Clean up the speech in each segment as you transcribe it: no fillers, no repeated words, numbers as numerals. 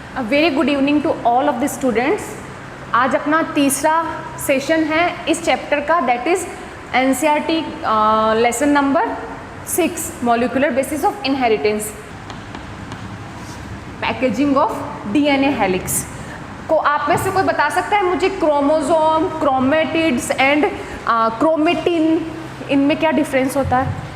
Very good evening to all of the students. आज अपना तीसरा सेशन है इस चैप्टर का, that is NCERT lesson number 6 molecular basis of inheritance, packaging of DNA helix. को आप में से कोई बता सकता है मुझे क्रोमोसोम, क्रोमेटिड्स एंड क्रोमेटिन, इनमें क्या डिफरेंस होता है?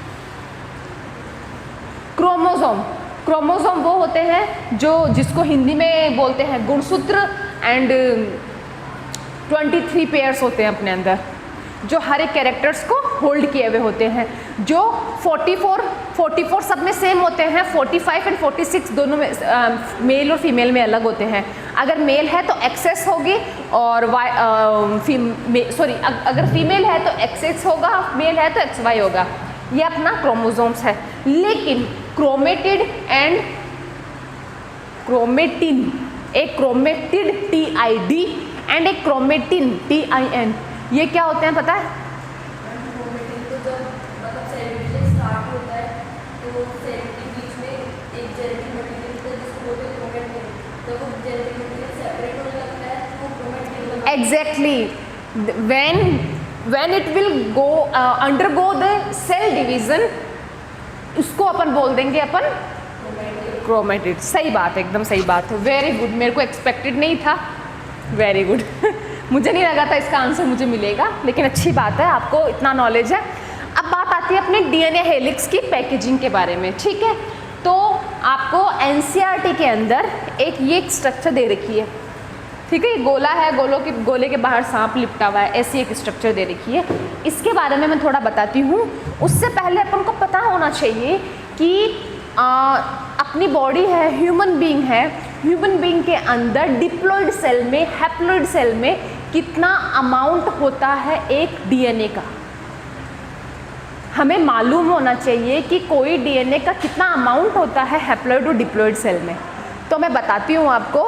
क्रोमोसोम वो होते हैं जो जिसको हिंदी में बोलते हैं गुणसूत्र, एंड 23 पेयर्स होते हैं अपने अंदर, जो हर एक कैरेक्टर्स को होल्ड किए हुए होते हैं। जो 44 सब में सेम होते हैं, 45 एंड 46 दोनों में मेल और फीमेल में अलग होते हैं। अगर मेल है तो एक्सएस होगी और अगर फीमेल है तो एक्सएक्स होगा, मेल है तो एक्सवाई होगा। ये अपना क्रोमोसोम्स है। लेकिन क्रोमेटिड एंड क्रोमेटिन, एक क्रोमेटिड TID एंड एक क्रोमेटिन TIN, ये क्या होते हैं पता है? क्रोमेटिन तो जब मतलब सेल डिवीजन स्टार्ट होता है तो सेल के बीच में एक जेनेटिक मटेरियल होता है जिसको बोलते हैं क्रोमेटिन। जब वो जेनेटिक मटेरियल सेपरेट होने लगता है तो वो क्रोमेटिन बनता है। Exactly, when it will go undergo the cell division, उसको अपन बोल देंगे अपन क्रोमेटिड। सही बात है, एकदम सही बात है, वेरी गुड। मेरे को एक्सपेक्टेड नहीं था, वेरी गुड। मुझे नहीं लगा था इसका आंसर मुझे मिलेगा, लेकिन अच्छी बात है आपको इतना नॉलेज है। अब बात आती है अपने डीएनए हेलिक्स की पैकेजिंग के बारे में, ठीक है? तो आपको एनसीईआरटी के अंदर ये स्ट्रक्चर दे रखी है, ठीक है? ये गोला है, गोले के बाहर सांप लिपटा हुआ है, ऐसी एक स्ट्रक्चर दे रखी है। इसके बारे में मैं थोड़ा बताती हूँ। उससे पहले अपन को पता होना चाहिए कि अपनी बॉडी है, ह्यूमन बीइंग है, ह्यूमन बीइंग के अंदर डिप्लॉइड सेल में, हैप्लॉइड सेल में कितना अमाउंट होता है एक डीएनए का। हमें मालूम होना चाहिए कि कोई डीएनए का कितना अमाउंट होता है हैप्लॉइड और डिप्लॉइड सेल में। तो मैं बताती हूँ आपको।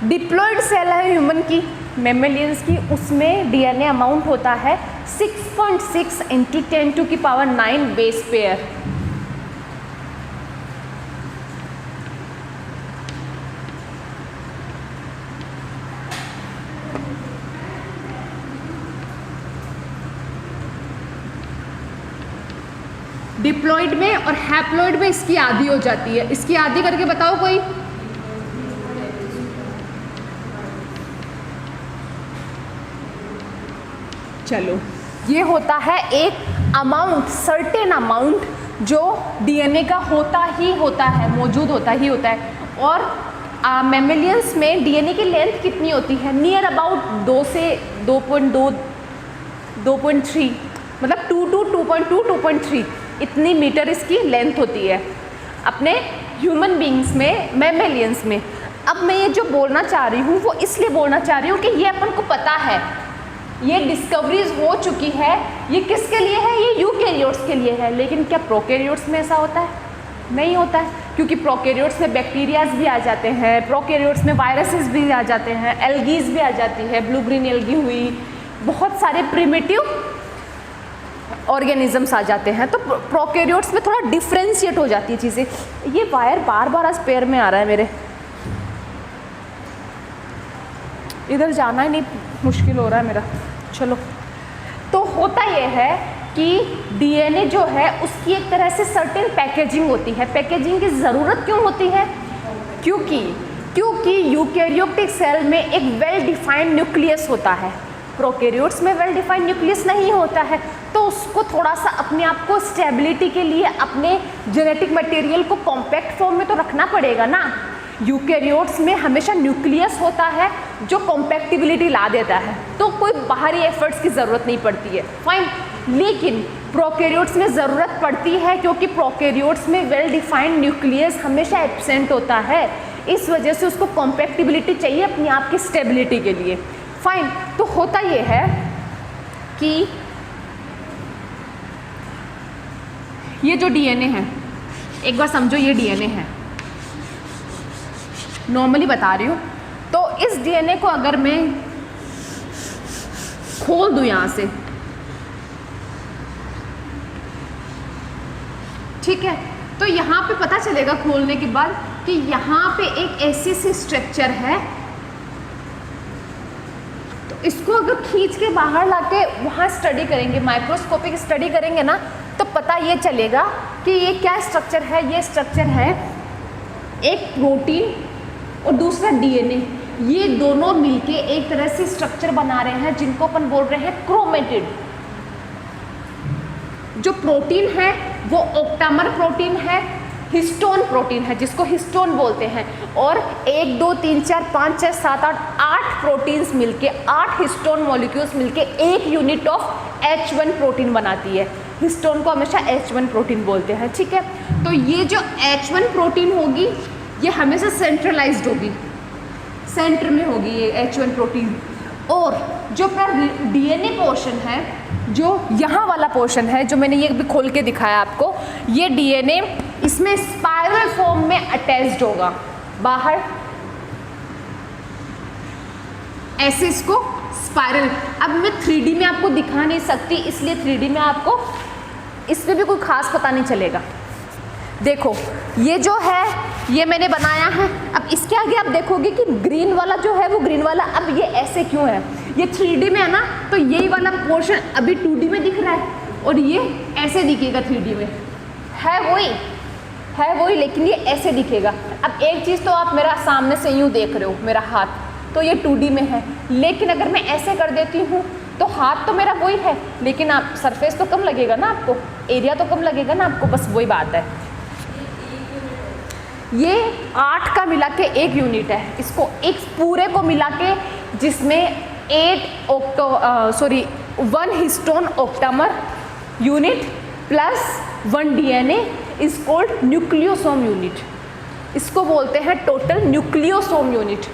डिप्लॉइड सेल है ह्यूमन की, मैमेलियंस की, उसमें डीएनए अमाउंट होता है 6.6 × 10⁹ बेस पेयर। डिप्लॉइड में और हैप्लॉइड में इसकी आधी हो जाती है। इसकी आधी करके बताओ कोई। चलो, ये होता है एक अमाउंट, सर्टेन अमाउंट जो डीएनए का होता ही होता है, मौजूद होता ही होता है। और मैमेलियंस में डीएनए की लेंथ कितनी होती है? नियर अबाउट 2 से 2.2, 2.3, मतलब 2 to 2.2, 2.3 इतनी मीटर इसकी लेंथ होती है अपने ह्यूमन बीइंग्स में, मैमेलियंस में। अब मैं ये जो बोलना चाह रही हूँ वो इसलिए बोलना चाह रही हूँ कि ये अपन को पता है, ये डिस्कवरीज हो चुकी है। ये किसके लिए है? ये यूकैरियोट्स के लिए है। लेकिन क्या प्रोकैरियोट्स में ऐसा होता है? नहीं होता है, क्योंकि प्रोकैरियोट्स में बैक्टीरियाज भी आ जाते हैं, प्रोकैरियोट्स में वायरसेस भी आ जाते हैं, एल्गीज भी आ जाती है, ब्लू ग्रीन एल्गी हुई, बहुत सारे प्रिमिटिव ऑर्गेनिजम्स आ जाते हैं। तो प्रोकैरियोट्स में थोड़ा डिफ्रेंशिएट हो जाती है चीज़ें। ये वायर बार बार आज पैर में आ रहा है मेरे, इधर जाना ही नहीं मुश्किल हो रहा है मेरा। चलो, तो होता ये है कि डीएनए जो है उसकी एक तरह से सर्टेन पैकेजिंग होती है। पैकेजिंग की ज़रूरत क्यों होती है? क्योंकि यूकैरियोटिक सेल में एक वेल डिफाइंड न्यूक्लियस होता है, प्रोकैरियोट्स में वेल डिफाइंड न्यूक्लियस नहीं होता है। तो उसको थोड़ा सा अपने आप को स्टेबिलिटी के लिए अपने जेनेटिक मटेरियल को कॉम्पैक्ट फॉर्म में तो रखना पड़ेगा ना। यूकैरियोट्स में हमेशा न्यूक्लियस होता है जो कॉम्पैक्टिबिलिटी ला देता है, तो कोई बाहरी एफर्ट्स की ज़रूरत नहीं पड़ती है, फाइन। लेकिन प्रोकैरियोट्स में ज़रूरत पड़ती है, क्योंकि प्रोकैरियोट्स में वेल डिफाइंड न्यूक्लियस हमेशा एब्सेंट होता है। इस वजह से उसको कॉम्पैक्टिबिलिटी चाहिए अपने आप की स्टेबिलिटी के लिए, फाइन। तो होता ये है कि ये जो डीएनए है, एक बार समझो, ये डीएनए है, नॉर्मली बता रही हूँ। तो इस डीएनए को अगर मैं खोल दूँ यहाँ से, ठीक है, तो यहाँ पे पता चलेगा खोलने के बाद कि यहाँ पे एक ऐसी सी स्ट्रक्चर है, तो इसको अगर खींच के बाहर लाके वहाँ स्टडी करेंगे, माइक्रोस्कोपिक स्टडी करेंगे ना, तो पता ये चलेगा कि ये क्या स्ट्रक्चर है। ये स्ट्रक्चर है एक प्रोटीन और दूसरा डीएनए, ये दोनों मिलके एक तरह से स्ट्रक्चर बना रहे हैं जिनको अपन बोल रहे हैं क्रोमेटिड। जो प्रोटीन है वो ऑक्टामर प्रोटीन है, हिस्टोन प्रोटीन है जिसको हिस्टोन बोलते हैं, और 1 2 3 4 5 6 7 8 प्रोटीन्स मिलके, 8 हिस्टोन मॉलिक्यूल्स मिलके एक यूनिट ऑफ H1 प्रोटीन बनाती है। हिस्टोन को हमेशा H1 प्रोटीन बोलते हैं, ठीक है। तो ये जो H1 प्रोटीन होगी ये हमेशा सेंट्रलाइज्ड होगी, सेंटर में होगी ये H1 प्रोटीन। और जो अपना डीएनए पोर्शन है, जो यहाँ वाला पोर्शन है, जो मैंने ये भी खोल के दिखाया आपको, ये डीएनए इसमें स्पाइरल फॉर्म में अटैच्ड होगा, बाहर ऐसे इसको स्पाइरल। अब मैं 3D में आपको दिखा नहीं सकती, इसलिए 3D में आपको इसमें भी कोई खास पता नहीं चलेगा। देखो ये जो है ये मैंने बनाया है, अब इसके आगे आप देखोगे कि ग्रीन वाला जो है वो ग्रीन वाला, अब ये ऐसे क्यों है, ये 3D में है ना, तो यही वाला पोर्शन अभी 2D में दिख रहा है और ये ऐसे दिखेगा 3D में, है वही लेकिन ये ऐसे दिखेगा। अब एक चीज़ तो आप मेरा सामने से यूँ देख रहे हो, मेरा हाथ तो ये 2D में है, लेकिन अगर मैं ऐसे कर देती हूँ तो हाथ तो मेरा वही है, लेकिन आप सरफेस तो कम लगेगा ना आपको, एरिया तो कम लगेगा ना आपको, बस वही बात है। ये 8 का मिला के 1 यूनिट है, इसको एक पूरे को मिला के जिसमें 1 histone octamer unit plus 1 DNA is called nucleosome unit, इसको बोलते हैं टोटल न्यूक्लियोसोम यूनिट।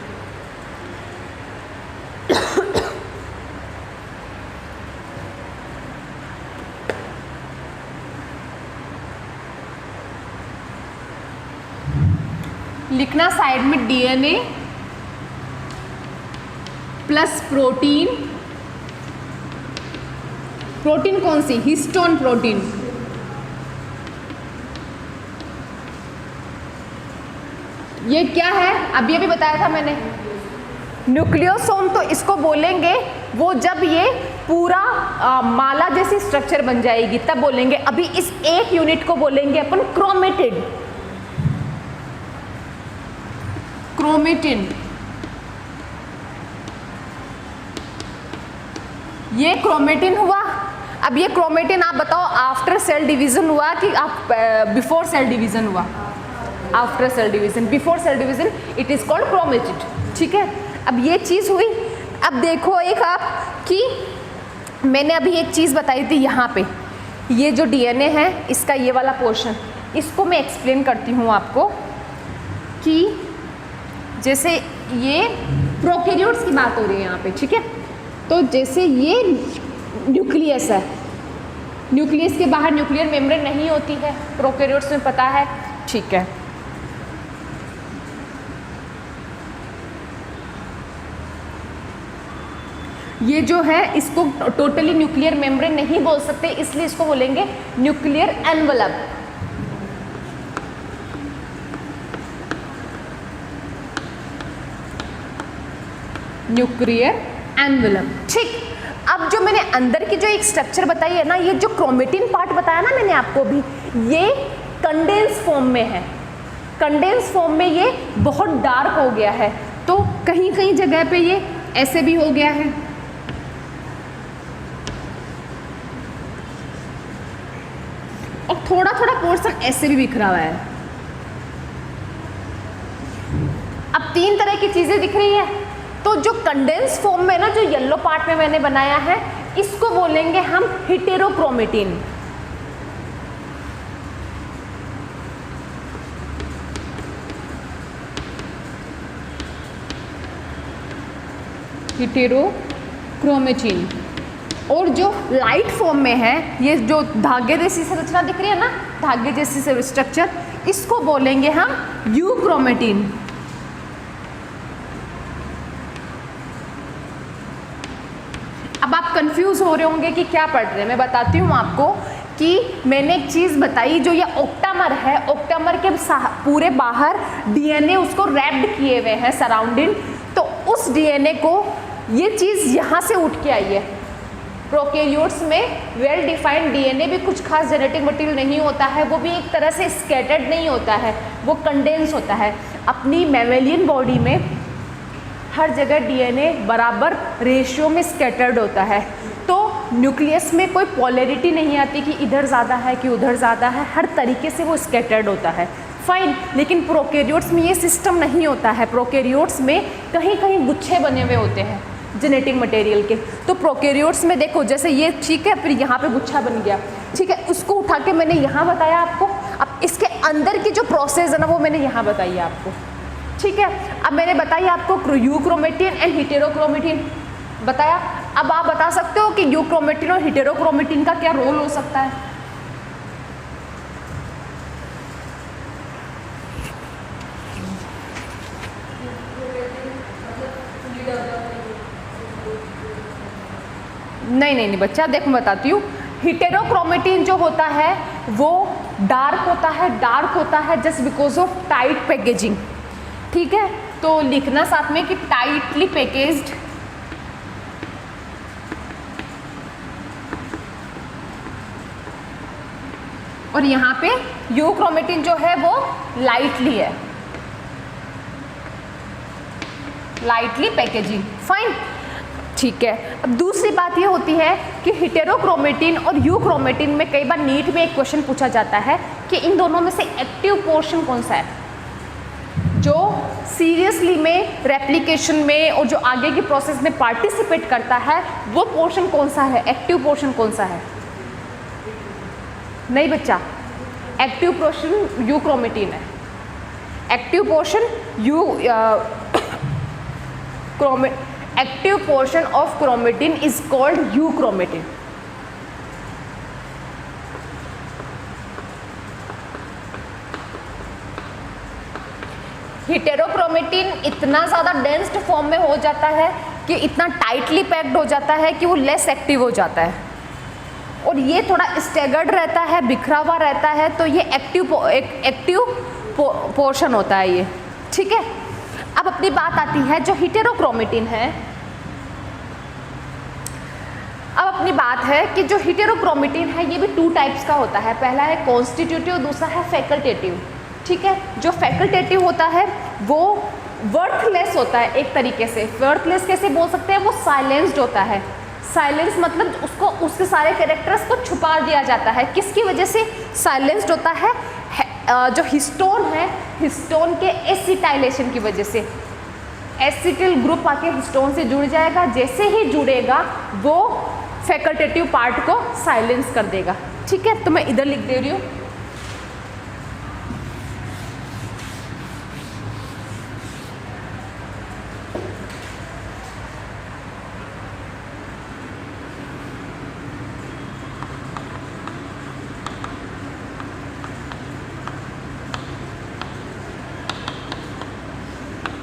लिखना साइड में डीएनए प्लस प्रोटीन, प्रोटीन कौन सी, हिस्टोन प्रोटीन। ये क्या है, अभी अभी बताया था मैंने, न्यूक्लियोसोम। तो इसको बोलेंगे वो जब ये पूरा माला जैसी स्ट्रक्चर बन जाएगी तब बोलेंगे। अभी इस एक यूनिट को बोलेंगे अपन क्रोमेटिड, क्रोमेटिन। ये क्रोमेटिन हुआ। अब ये क्रोमेटिन आप बताओ आफ्टर सेल डिवीजन हुआ कि आप बिफोर सेल डिवीजन हुआ, after cell division, before cell division it is called chromatid, ठीक है। अब ये चीज़ हुई। अब देखो एक आप कि मैंने अभी एक चीज़ बताई थी यहाँ पे, ये जो डीएनए है इसका ये वाला पोर्शन, इसको मैं एक्सप्लेन करती हूँ आपको कि जैसे ये प्रोकैरियोट्स की बात हो रही है यहाँ पे, ठीक है। तो जैसे ये न्यूक्लियस है, न्यूक्लियस के बाहर न्यूक्लियर मेम्ब्रेन नहीं होती है प्रोकैरियोट्स में, पता है, ठीक है। ये जो है इसको टोटली न्यूक्लियर मेम्ब्रेन नहीं बोल सकते, इसलिए इसको बोलेंगे न्यूक्लियर एनवलप। न्यूक्लियर एनवलप, ठीक। अब जो मैंने अंदर की जो एक स्ट्रक्चर बताई है ना, ये जो क्रोमेटिन पार्ट बताया ना मैंने आपको भी, ये कंडेंस फॉर्म में है। कंडेंस फॉर्म में ये बहुत डार्क हो गया है, तो कहीं कहीं जगह पे ये ऐसे भी हो गया है, और थोड़ा थोड़ा पोर्शन ऐसे भी बिखरा हुआ है। अब 3 तरह की चीज़ें दिख रही है। तो जो कंडेंस फॉर्म में ना, जो येलो पार्ट में मैंने बनाया है, इसको बोलेंगे हम हेटेरोक्रोमेटिन। हेटेरोक्रोमेटिन। और जो लाइट फॉर्म में है, ये जो धागे जैसी संरचना दिख रही है ना, धागे जैसी स्ट्रक्चर, इसको बोलेंगे हम यूक्रोमेटिन। अब आप कंफ्यूज हो रहे होंगे कि क्या पढ़ रहे हैं, मैं बताती हूँ आपको कि मैंने एक चीज़ बताई, जो ये ओक्टामर है, ओक्टामर के पूरे बाहर डीएनए उसको रैप्ड किए हुए हैं सराउंडिंग, तो उस डीएनए को ये चीज़ यहाँ से उठ के आई है। प्रोकैरियोट्स में वेल डिफाइंड डीएनए भी कुछ खास जेनेटिक मटेरियल नहीं होता है, वो भी एक तरह से स्कैटर्ड नहीं होता है, वो कंडेंस होता है। अपनी मैमेलियन बॉडी में हर जगह डीएनए बराबर रेशियो में स्कैटर्ड होता है, तो न्यूक्लियस में कोई पोलैरिटी नहीं आती कि इधर ज़्यादा है कि उधर ज़्यादा है, हर तरीके से वो स्कैटर्ड होता है। फाइन, लेकिन प्रोकैरियोट्स में ये सिस्टम नहीं होता है। प्रोकैरियोट्स में कहीं कहीं गुच्छे बने हुए होते हैं जेनेटिक मटेरियल के। तो प्रोकैरियोट्स में देखो, जैसे ये ठीक है, फिर यहाँ पे गुच्छा बन गया, ठीक है, उसको उठा के मैंने यहाँ बताया आपको। अब इसके अंदर की जो प्रोसेस है ना, वो मैंने यहाँ बताई है आपको, ठीक है। अब मैंने बताई आपको यूक्रोमेटिन एंड हेटेरोक्रोमेटिन बताया। अब आप बता सकते हो कि यूक्रोमेटिन और हेटेरोक्रोमेटिन का क्या रोल हो सकता है? नहीं बच्चा, देखो मैं बताती हूँ। हेटेरोक्रोमेटिन जो होता है वो डार्क होता है just because of tight packaging, ठीक है। तो लिखना साथ में कि टाइटली पैकेज्ड और यहाँ पे यूक्रोमेटिन जो है वो लाइटली है, लाइटली पैकेजिंग। फाइन, ठीक है। अब दूसरी बात ये होती है कि हेटेरोक्रोमेटिन और यूक्रोमेटिन में कई बार नीट में एक क्वेश्चन पूछा जाता है कि इन दोनों में से एक्टिव पोर्शन कौन सा है, जो सीरियसली में रेप्लिकेशन में और जो आगे की प्रोसेस में पार्टिसिपेट करता है, वो पोर्शन कौन सा है, एक्टिव पोर्शन कौन सा है? नहीं बच्चा, एक्टिव पोर्शन यूक्रोमेटिन है। Active portion active portion of chromatin is called euchromatin. Heterochromatin इतना ज़्यादा डेंस्ड फॉर्म में हो जाता है कि इतना टाइटली पैक्ड हो जाता है कि वो लेस एक्टिव हो जाता है, और ये थोड़ा स्टेगर्ड रहता है, बिखरा हुआ रहता है, तो ये एक्टिव पोर्शन होता है ये, ठीक है। अब अपनी बात आती है जो हेटेरोक्रोमेटिन है। अब अपनी बात है कि जो हेटेरोक्रोमेटिन है ये भी 2 टाइप्स का होता है। पहला है कॉन्स्टिट्यूटिव, दूसरा है फैकल्टेटिव, ठीक है। जो फैकल्टेटिव होता है वो वर्थलेस होता है एक तरीके से। वर्थलेस कैसे बोल सकते हैं? वो साइलेंस्ड होता है। साइलेंस मतलब उसको उसके सारे कैरेक्टर्स को छुपा दिया जाता है। किसकी वजह से साइलेंस्ड होता है? जो हिस्टोन है, हिस्टोन के एसिटाइलेशन की वजह से। एसिटिल ग्रुप आके हिस्टोन से जुड़ जाएगा, जैसे ही जुड़ेगा वो फैकल्टेटिव पार्ट को साइलेंस कर देगा, ठीक है। तो मैं इधर लिख दे रही हूँ।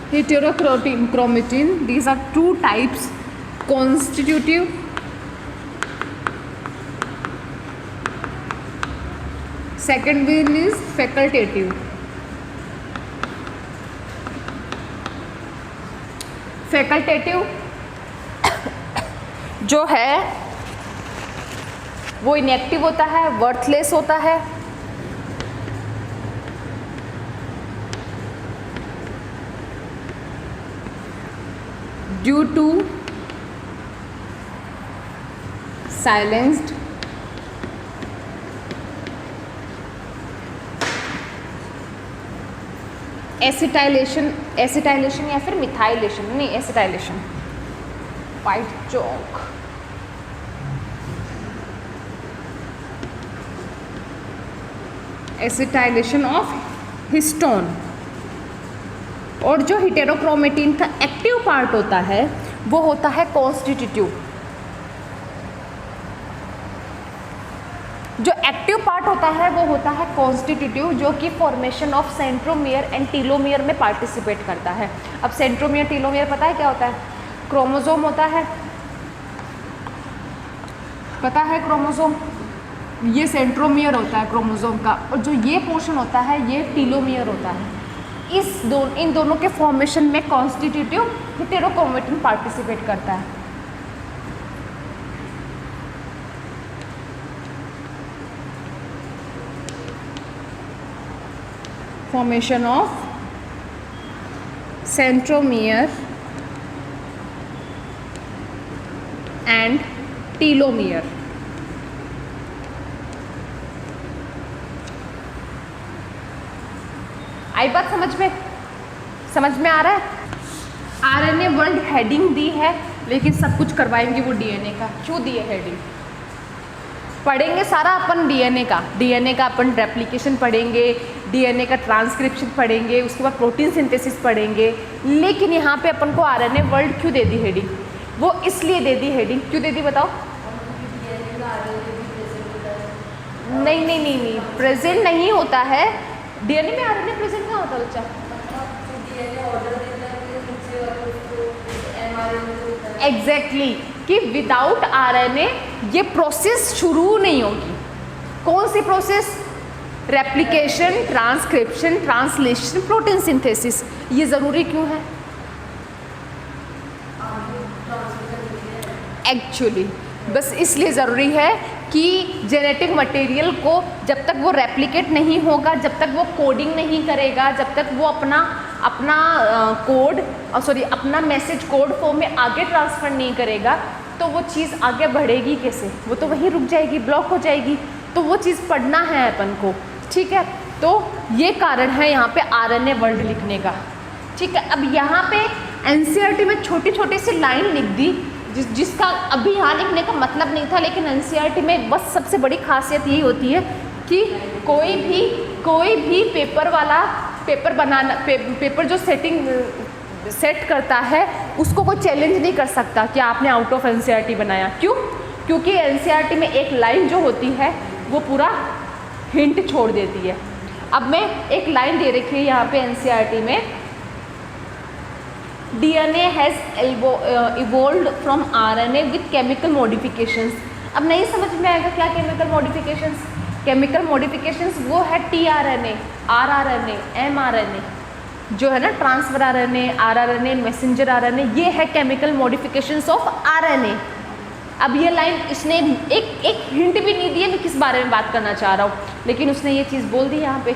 Heterochromatin, these are 2 types, constitutive second one is facultative. Facultative जो है वो इनएक्टिव होता है, वर्थलेस होता है, due to silenced एसिटाइलेशन या फिर मिथाइलेशन, नहीं acetylation, white Chowk, acetylation of histone. और जो हेटेरोक्रोमेटिन का एक्टिव पार्ट होता है वो होता है कॉन्स्टिट्यूटिव। जो एक्टिव पार्ट होता है वो होता है कॉन्स्टिट्यूटिव, जो कि formation of centromere and telomere में पार्टिसिपेट करता है। अब सेंट्रोमियर टीलोमियर पता है क्या होता है? क्रोमोसोम होता है, पता है क्रोमोसोम। ये सेंट्रोमियर होता है क्रोमोसोम का, और जो ये पोर्शन होता है ये टीलोमियर होता है। इन दोनों के फॉर्मेशन में कॉन्स्टिट्यूटिव हेटेरोक्रोमेटिन पार्टिसिपेट करता है। Formation of centromere and telomere. आई बात समझ में आ रहा है? आरएनए वर्ल्ड हेडिंग दी है, लेकिन सब कुछ करवाएंगे वो डीएनए का। क्यों दी है हेडिंग? पढ़ेंगे सारा अपन डीएनए का अपन रेप्लिकेशन पढ़ेंगे, डीएनए का ट्रांसक्रिप्शन पढ़ेंगे, उसके बाद प्रोटीन सिंथेसिस पढ़ेंगे, लेकिन यहाँ पे अपन को आरएनए वर्ल्ड क्यों दे दी हेडिंग? वो इसलिए दे दी हेडिंग, क्यों दे दी बताओ? नहीं, प्रेजेंट नहीं होता है डीएनए में। आरएनए प्रेजेंट कहाँ होता है बच्चा? एग्जैक्टली, कि विदाउट आरएनए ये प्रोसेस शुरू नहीं होगी। कौन सी process? Replication, transcription, translation, protein synthesis. ये ज़रूरी क्यों है? एक्चुअली बस इसलिए ज़रूरी है कि जेनेटिक मटेरियल को जब तक वो रेप्लिकेट नहीं होगा, जब तक वो कोडिंग नहीं करेगा, जब तक वो अपना मैसेज कोड फॉर्म में आगे ट्रांसफ़र नहीं करेगा, तो वो चीज़ आगे बढ़ेगी कैसे? वो तो वहीं रुक जाएगी, ब्लॉक हो जाएगी। तो वो चीज़ पढ़ना है अपन को, ठीक है? तो ये कारण है यहाँ पे आरएनए वर्ल्ड लिखने का, ठीक है? अब यहाँ पे एनसीईआरटी में छोटी छोटी सी लाइन लिख दी, जिसका अभी यहाँ लिखने का मतलब नहीं था, लेकिन एनसीईआरटी में बस सबसे बड़ी खासियत यही होती है कि कोई भी पेपर जो सेट करता है उसको कोई चैलेंज नहीं कर सकता कि आपने आउट ऑफ एनसीईआरटी बनाया। क्यों? क्योंकि एनसीईआरटी में एक लाइन जो होती है वो पूरा हिंट छोड़ देती है। अब मैं एक लाइन दे रखी है यहाँ पे एनसीईआरटी में, DNA has evolved from RNA with chemical modifications। अब नहीं समझ में आएगा क्या केमिकल मॉडिफिकेशंस? केमिकल मॉडिफिकेशंस वो है tRNA, rRNA, mRNA, जो है ना transfer RNA, rRNA, messenger RNA, ये है केमिकल मॉडिफिकेशंस ऑफ RNA। अब ये लाइन इसने एक हिंट भी नहीं दिया मैं किस बारे में बात करना चाह रहा हूँ, लेकिन उसने ये चीज़ बोल दी यहाँ पे।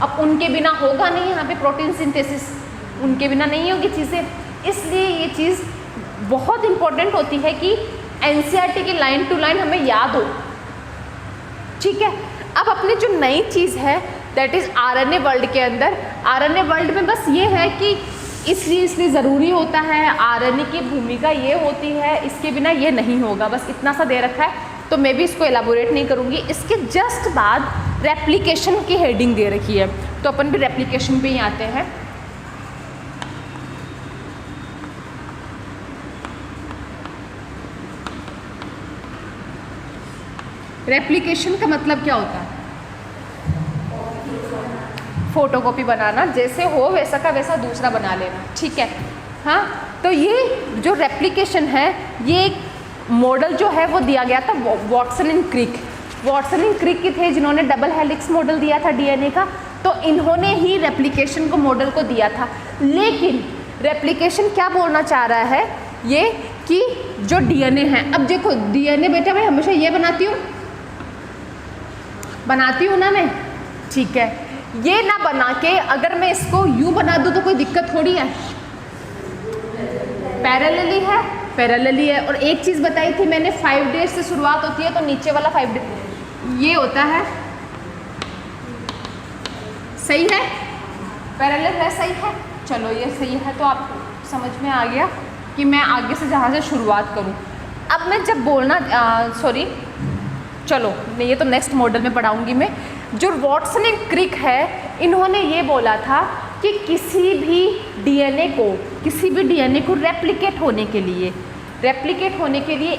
अब उनके बिना होगा नहीं यहाँ पे प्रोटीन सिंथेसिस, उनके बिना नहीं होगी चीज़ें, इसलिए ये चीज़ बहुत इम्पोर्टेंट होती है कि एनसीईआरटी की लाइन टू लाइन हमें याद हो, ठीक है? अब अपनी जो नई चीज़ है दैट इज़ आरएनए वर्ल्ड के अंदर, आरएनए वर्ल्ड में बस ये है कि इसलिए ज़रूरी होता है, आरएनए की भूमिका ये होती है, इसके बिना ये नहीं होगा, बस इतना सा दे रखा है। तो मैं भी इसको एलाबोरेट नहीं करूँगी। इसके जस्ट बाद रेप्लिकेशन की हेडिंग दे रखी है, तो अपन भी रेप्लिकेशन पे ही आते हैं। रेप्लिकेशन का मतलब क्या होता है? फोटोकॉपी बनाना, जैसे हो वैसा का वैसा दूसरा बना लेना, ठीक है? हाँ, तो ये जो रेप्लिकेशन है, ये एक मॉडल जो है वो दिया गया था Watson and Crick. Watson and Crick के थे जिन्होंने डबल हेलिक्स मॉडल दिया था डीएनए का, तो इन्होंने ही रेप्लिकेशन को मॉडल को दिया था। लेकिन रेप्लिकेशन क्या बोलना चाह रहा है ये कि जो डीएनए है, अब देखो डीएनए बेटा मैं हमेशा ये बनाती हूँ ना मैं, ठीक है? ये ना बना के अगर मैं इसको यूँ बना दूँ तो कोई दिक्कत थोड़ी है, पैरेलली है। और एक चीज़ बताई थी मैंने, 5 डेज से शुरुआत होती है, तो नीचे वाला 5 डेज ये होता है, सही है? पैरेलल है, सही है? चलो ये सही है, तो आप समझ में आ गया कि मैं आगे से जहाँ से शुरुआत करूँ। अब मैं जब बोलना चलो ये तो नेक्स्ट मॉडल में पढ़ाऊँगी मैं। जो वॉटसन एंड क्रिक है, इन्होंने ये बोला था कि किसी भी डीएनए को रेप्लिकेट होने के लिए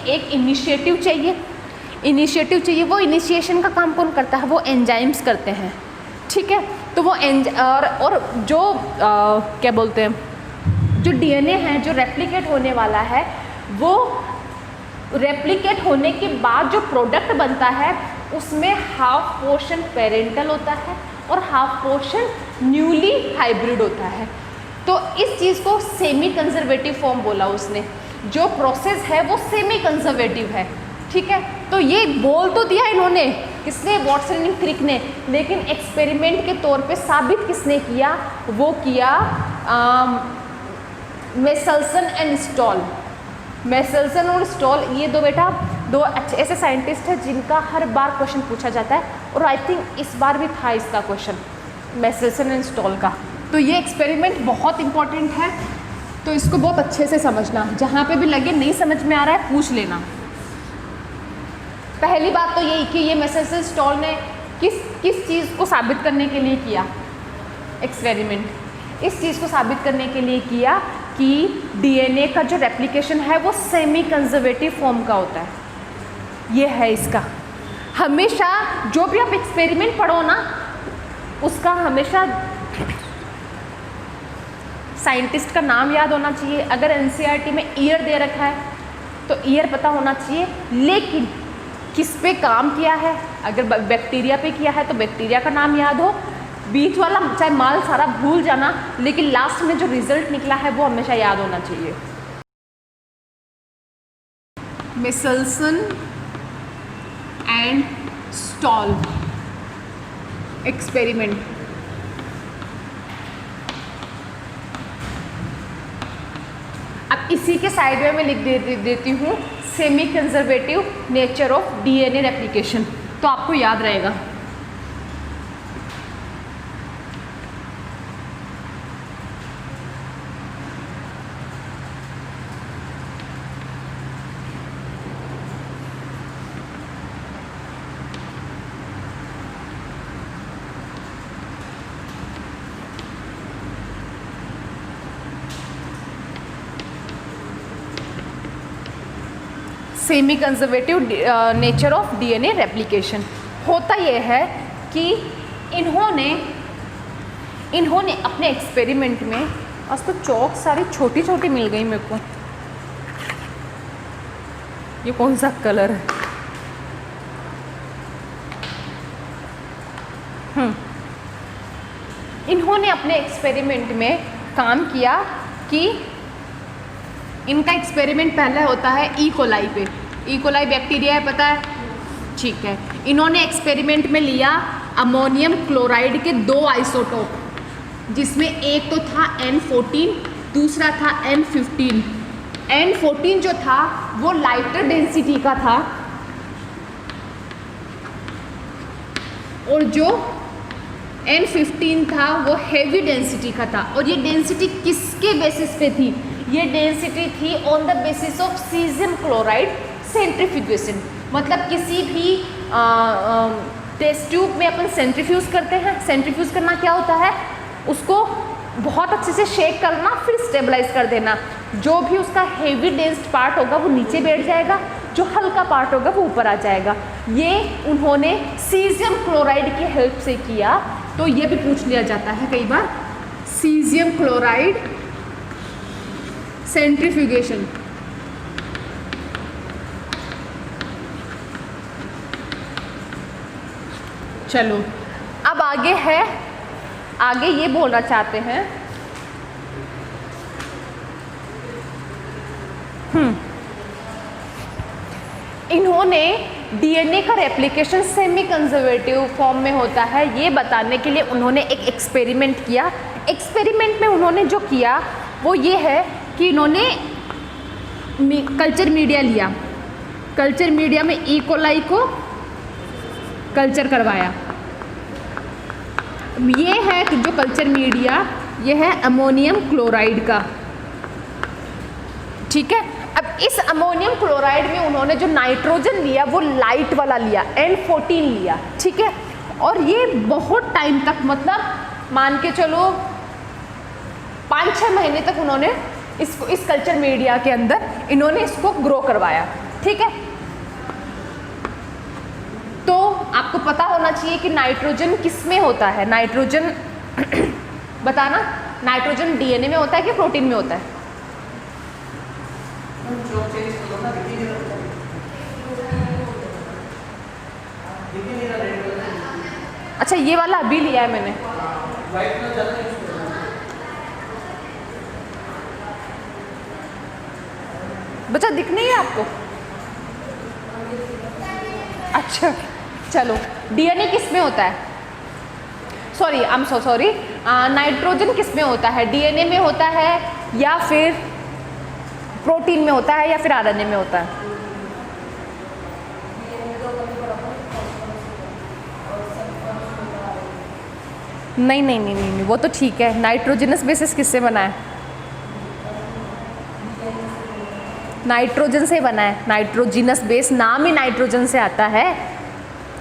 एक इनिशिएटिव चाहिए। वो इनिशिएशन का काम कौन करता है? वो एंजाइम्स करते हैं, ठीक है? तो वो और जो क्या बोलते हैं, जो डीएनए है जो रेप्लिकेट होने वाला है, वो रेप्लिकेट होने के बाद जो प्रोडक्ट बनता है उसमें हाफ पोर्शन पेरेंटल होता है और हाफ पोर्शन न्यूली हाइब्रिड होता है। तो इस चीज़ को सेमी कंजर्वेटिव फॉर्म बोला उसने, जो प्रोसेस है वो सेमी कंजर्वेटिव है, ठीक है। तो ये बोल तो दिया इन्होंने, किसने, वॉटसन एंड क्रिक ने, लेकिन एक्सपेरिमेंट के तौर पे साबित किसने किया, वो किया मेसल्सन एंड स्टॉल। मेसल्सन और स्टॉल ये दो बेटा दो अच्छे ऐसे साइंटिस्ट हैं जिनका हर बार क्वेश्चन पूछा जाता है, और आई थिंक इस बार भी था इसका क्वेश्चन, मेसल्सन एंड स्टॉल का। तो ये एक्सपेरिमेंट बहुत इंपॉर्टेंट है, तो इसको बहुत अच्छे से समझना, जहाँ पे भी लगे नहीं समझ में आ रहा है पूछ लेना। पहली बात तो यही कि ये मेसल्सन स्टॉल ने किस चीज़ को साबित करने के लिए किया एक्सपेरिमेंट, इस चीज़ को साबित करने के लिए किया कि डीएनए का जो रेप्लिकेशन है वो सेमी कंजर्वेटिव फॉर्म का होता है। ये है इसका, हमेशा जो भी आप एक्सपेरिमेंट पढ़ो ना उसका हमेशा साइंटिस्ट का नाम याद होना चाहिए। अगर एनसीईआरटी में ईयर दे रखा है तो ईयर पता होना चाहिए, लेकिन किस पे काम किया है, अगर बैक्टीरिया पे किया है तो बैक्टीरिया का नाम याद हो, बीच वाला चाहे माल सारा भूल जाना, लेकिन लास्ट में जो रिजल्ट निकला है वो हमेशा याद होना चाहिए। मेसल्सन एंड स्टॉल एक्सपेरिमेंट, अब इसी के साइड में मैं लिख देती हूँ semi conservative nature of DNA replication, तो आपको याद रहेगा। Semi conservative nature of DNA replication होता यह है कि इन्होंने अपने एक्सपेरिमेंट में, आज तो चौक सारी छोटी छोटी मिल गई मेरे को, ये कौन सा कलर है, इन्होंने अपने एक्सपेरिमेंट में काम किया कि इनका एक्सपेरिमेंट पहले होता है ई कोलाई पे, ई कोलाई बैक्टीरिया है पता है, ठीक है। इन्होंने एक्सपेरिमेंट में लिया अमोनियम क्लोराइड के दो आइसोटोप, जिसमें एक तो था N14, दूसरा था N15। N14 जो था वो लाइटर डेंसिटी का था और जो N15 था वो हेवी डेंसिटी का था। और ये डेंसिटी किसके बेसिस पे थी, ये डेंसिटी थी on the basis of caesium chloride centrifugation. मतलब किसी भी टेस्ट ट्यूब में अपन सेंट्रीफ्यूज करते हैं, सेंट्रीफ्यूज करना क्या होता है, उसको बहुत अच्छे से शेक करना फिर स्टेबलाइज कर देना। जो भी उसका हेवी डेंस्ड पार्ट होगा वो नीचे बैठ जाएगा, जो हल्का पार्ट होगा वो ऊपर आ जाएगा। ये उन्होंने सीजियम क्लोराइड की हेल्प से किया। तो ये भी पूछ लिया जाता है कई बार, सीजियम क्लोराइड सेंट्रीफ्यूगेशन। चलो अब आगे है, आगे ये बोलना चाहते हैं इन्होंने डीएनए का रेप्लिकेशन सेमी कंजर्वेटिव फॉर्म में होता है, ये बताने के लिए उन्होंने एक एक्सपेरिमेंट किया। एक्सपेरिमेंट में उन्होंने जो किया वो ये है कि इन्होंने कल्चर मीडिया लिया, कल्चर मीडिया में ई कोलाई को कल्चर करवाया। ये है कि जो कल्चर मीडिया ये है अमोनियम क्लोराइड का, ठीक है। अब इस अमोनियम क्लोराइड में उन्होंने जो नाइट्रोजन लिया वो लाइट वाला लिया, N14 लिया, ठीक है। और ये बहुत टाइम तक, मतलब मान के चलो 5-6 महीने तक उन्होंने इसको इस कल्चर मीडिया के अंदर इन्होंने इसको ग्रो करवाया, ठीक है। तो आपको पता होना चाहिए कि नाइट्रोजन किस में होता है, नाइट्रोजन बताना, नाइट्रोजन डीएनए में होता है कि प्रोटीन में होता है? अच्छा ये वाला अभी लिया है मैंने। बच्चा दिख नहीं है आपको? अच्छा चलो, डीएनए किस में होता है? Sorry I am so sorry, nitrogen किस में होता है? डीएनए में होता है या फिर प्रोटीन में होता है या फिर आरएनए में होता है? नहीं नहीं नहीं नहीं, नहीं वो तो ठीक है। नाइट्रोजनस बेसिस किससे बना है? नाइट्रोजन से बना है। नाइट्रोजिनस बेस नाम ही नाइट्रोजन से आता है,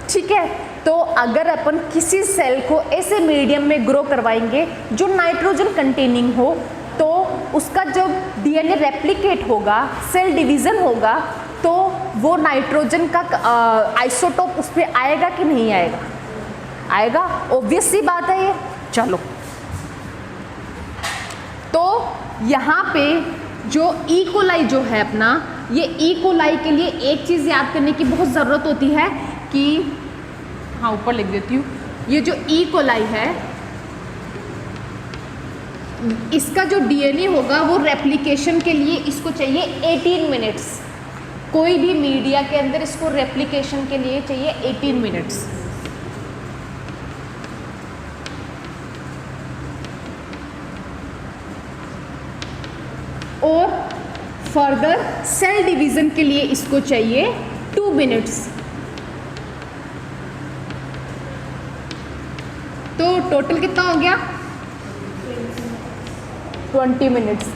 ठीक है। तो अगर अपन किसी सेल को ऐसे मीडियम में ग्रो करवाएंगे जो नाइट्रोजन कंटेनिंग हो, तो उसका जब डीएनए रेप्लिकेट होगा, सेल डिवीज़न होगा, तो वो नाइट्रोजन का आइसोटोप उस पर आएगा कि नहीं आएगा? आएगा, ऑब्वियस सी बात है ये। चलो, तो यहाँ पे जो ई कोलाई जो है अपना, ये ई कोलाई के लिए एक चीज़ याद करने की बहुत ज़रूरत होती है कि, हाँ ऊपर लिख देती हूँ, ये जो ई कोलाई है इसका जो डीएनए होगा वो रेप्लिकेशन के लिए इसको चाहिए 18 मिनट्स। कोई भी मीडिया के अंदर इसको रेप्लिकेशन के लिए चाहिए 18 मिनट्स। और फर्दर सेल डिवीज़न के लिए इसको चाहिए 2 मिनट्स। तो टोटल कितना हो गया? 20 मिनट्स।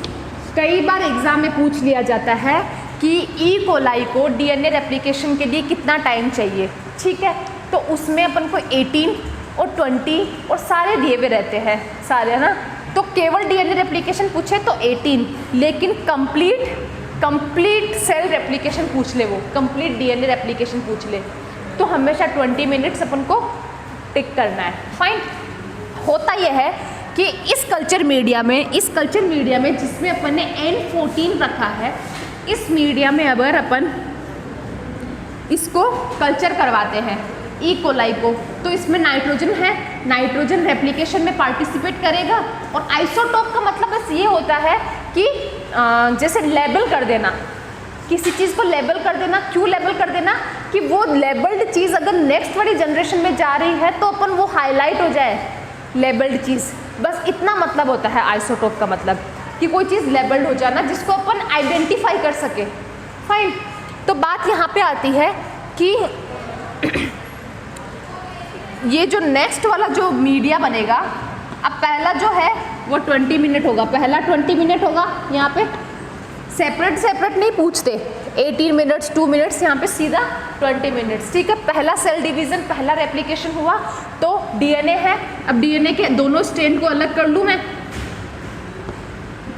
कई बार एग्जाम में पूछ लिया जाता है कि ई कोलाई को डीएनए रेप्लिकेशन के लिए कितना टाइम चाहिए, ठीक है। तो उसमें अपन को 18 और 20 और सारे दिए हुए रहते हैं, सारे है ना। तो केवल डीएनए रेप्लिकेशन पूछे तो 18, लेकिन कंप्लीट सेल रेप्लिकेशन पूछ ले, वो कंप्लीट डीएनए रेप्लिकेशन पूछ ले, तो हमेशा 20 मिनट्स अपन को टिक करना है। फाइन। होता यह है कि इस कल्चर मीडिया में जिसमें अपन ने N14 रखा है, इस मीडिया में अगर अपन इसको कल्चर करवाते हैं ई कोलाई को, तो इसमें नाइट्रोजन है, नाइट्रोजन रेप्लिकेशन में पार्टिसिपेट करेगा। और आइसोटोप का मतलब बस ये होता है कि जैसे लेबल कर देना, किसी चीज़ को लेबल कर देना। क्यों लेबल कर देना? कि वो लेबल्ड चीज़ अगर नेक्स्ट वाली जनरेशन में जा रही है तो अपन वो हाईलाइट हो जाए, लेबल्ड चीज़। बस इतना मतलब होता है आइसोटोप का मतलब, कि कोई चीज़ लेबल्ड हो जाना जिसको अपन आइडेंटिफाई कर सके। फाइन। तो बात यहाँ पे आती है कि ये जो नेक्स्ट वाला जो मीडिया बनेगा, अब पहला जो है वो 20 मिनट होगा, पहला 20 मिनट होगा। यहाँ पे सेपरेट नहीं पूछते, 18 मिनट्स 2 मिनट्स, यहाँ पे सीधा 20 मिनट्स, ठीक है। पहला सेल डिवीज़न, पहला रेप्लिकेशन हुआ, तो डीएनए है। अब डीएनए के दोनों स्ट्रैंड को अलग कर लूँ मैं,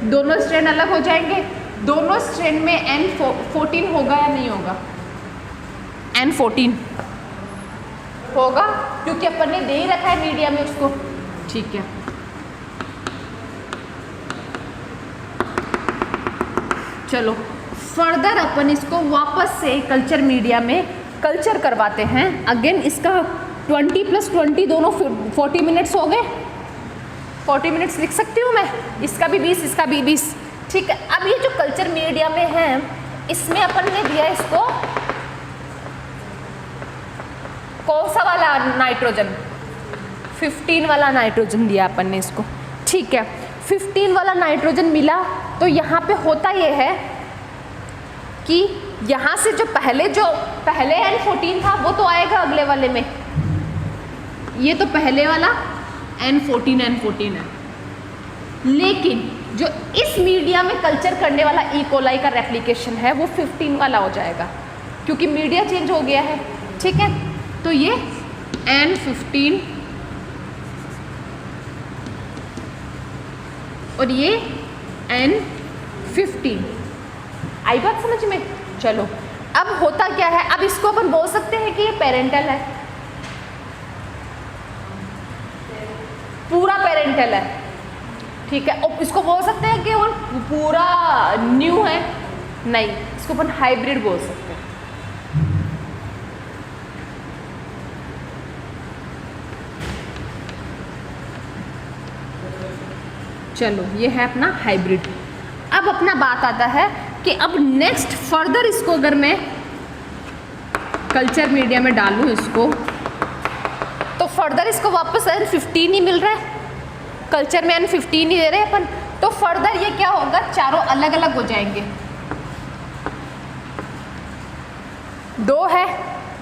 दोनों स्ट्रैंड अलग हो जाएंगे। दोनों स्ट्रैंड में N14 होगा या नहीं होगा? N14 होगा, क्योंकि अपन ने दे ही रखा है मीडिया में उसको, ठीक है। चलो फर्दर अपन इसको वापस से कल्चर मीडिया में कल्चर करवाते हैं। अगेन इसका 20 + 20 दोनों 40 मिनट्स हो गए। 40 मिनट्स लिख सकती हूँ मैं, इसका भी 20, इसका भी 20, ठीक है। अब ये जो कल्चर मीडिया में है, इसमें अपन ने दिया इसको कौन सा वाला नाइट्रोजन? 15 वाला नाइट्रोजन दिया अपन ने इसको, ठीक है। 15 वाला नाइट्रोजन मिला, तो यहाँ पे होता ये है कि यहाँ से जो पहले N14 था वो तो आएगा अगले वाले में, ये तो पहले वाला N14 है। लेकिन जो इस मीडिया में कल्चर करने वाला ई कोलाई का रेप्लिकेशन है वो 15 वाला हो जाएगा, क्योंकि मीडिया चेंज हो गया है, ठीक है। तो ये N15 और ये N15। आई बात समझ में? चलो अब होता क्या है, अब इसको अपन बोल सकते हैं कि ये पेरेंटल है, पूरा पेरेंटल है, ठीक है। और इसको बोल सकते हैं कि वो पूरा न्यू है, नहीं, इसको अपन हाइब्रिड बोल सकते हैं। चलो ये है अपना हाइब्रिड। अब अपना बात आता है कि अब नेक्स्ट फर्दर इसको अगर मैं कल्चर मीडिया में डालूँ इसको, तो फर्दर इसको वापस N15 ही मिल रहा है, कल्चर में N15 ही दे रहे हैं अपन। तो फर्दर ये क्या होगा, चारों अलग अलग हो जाएंगे। 2 है,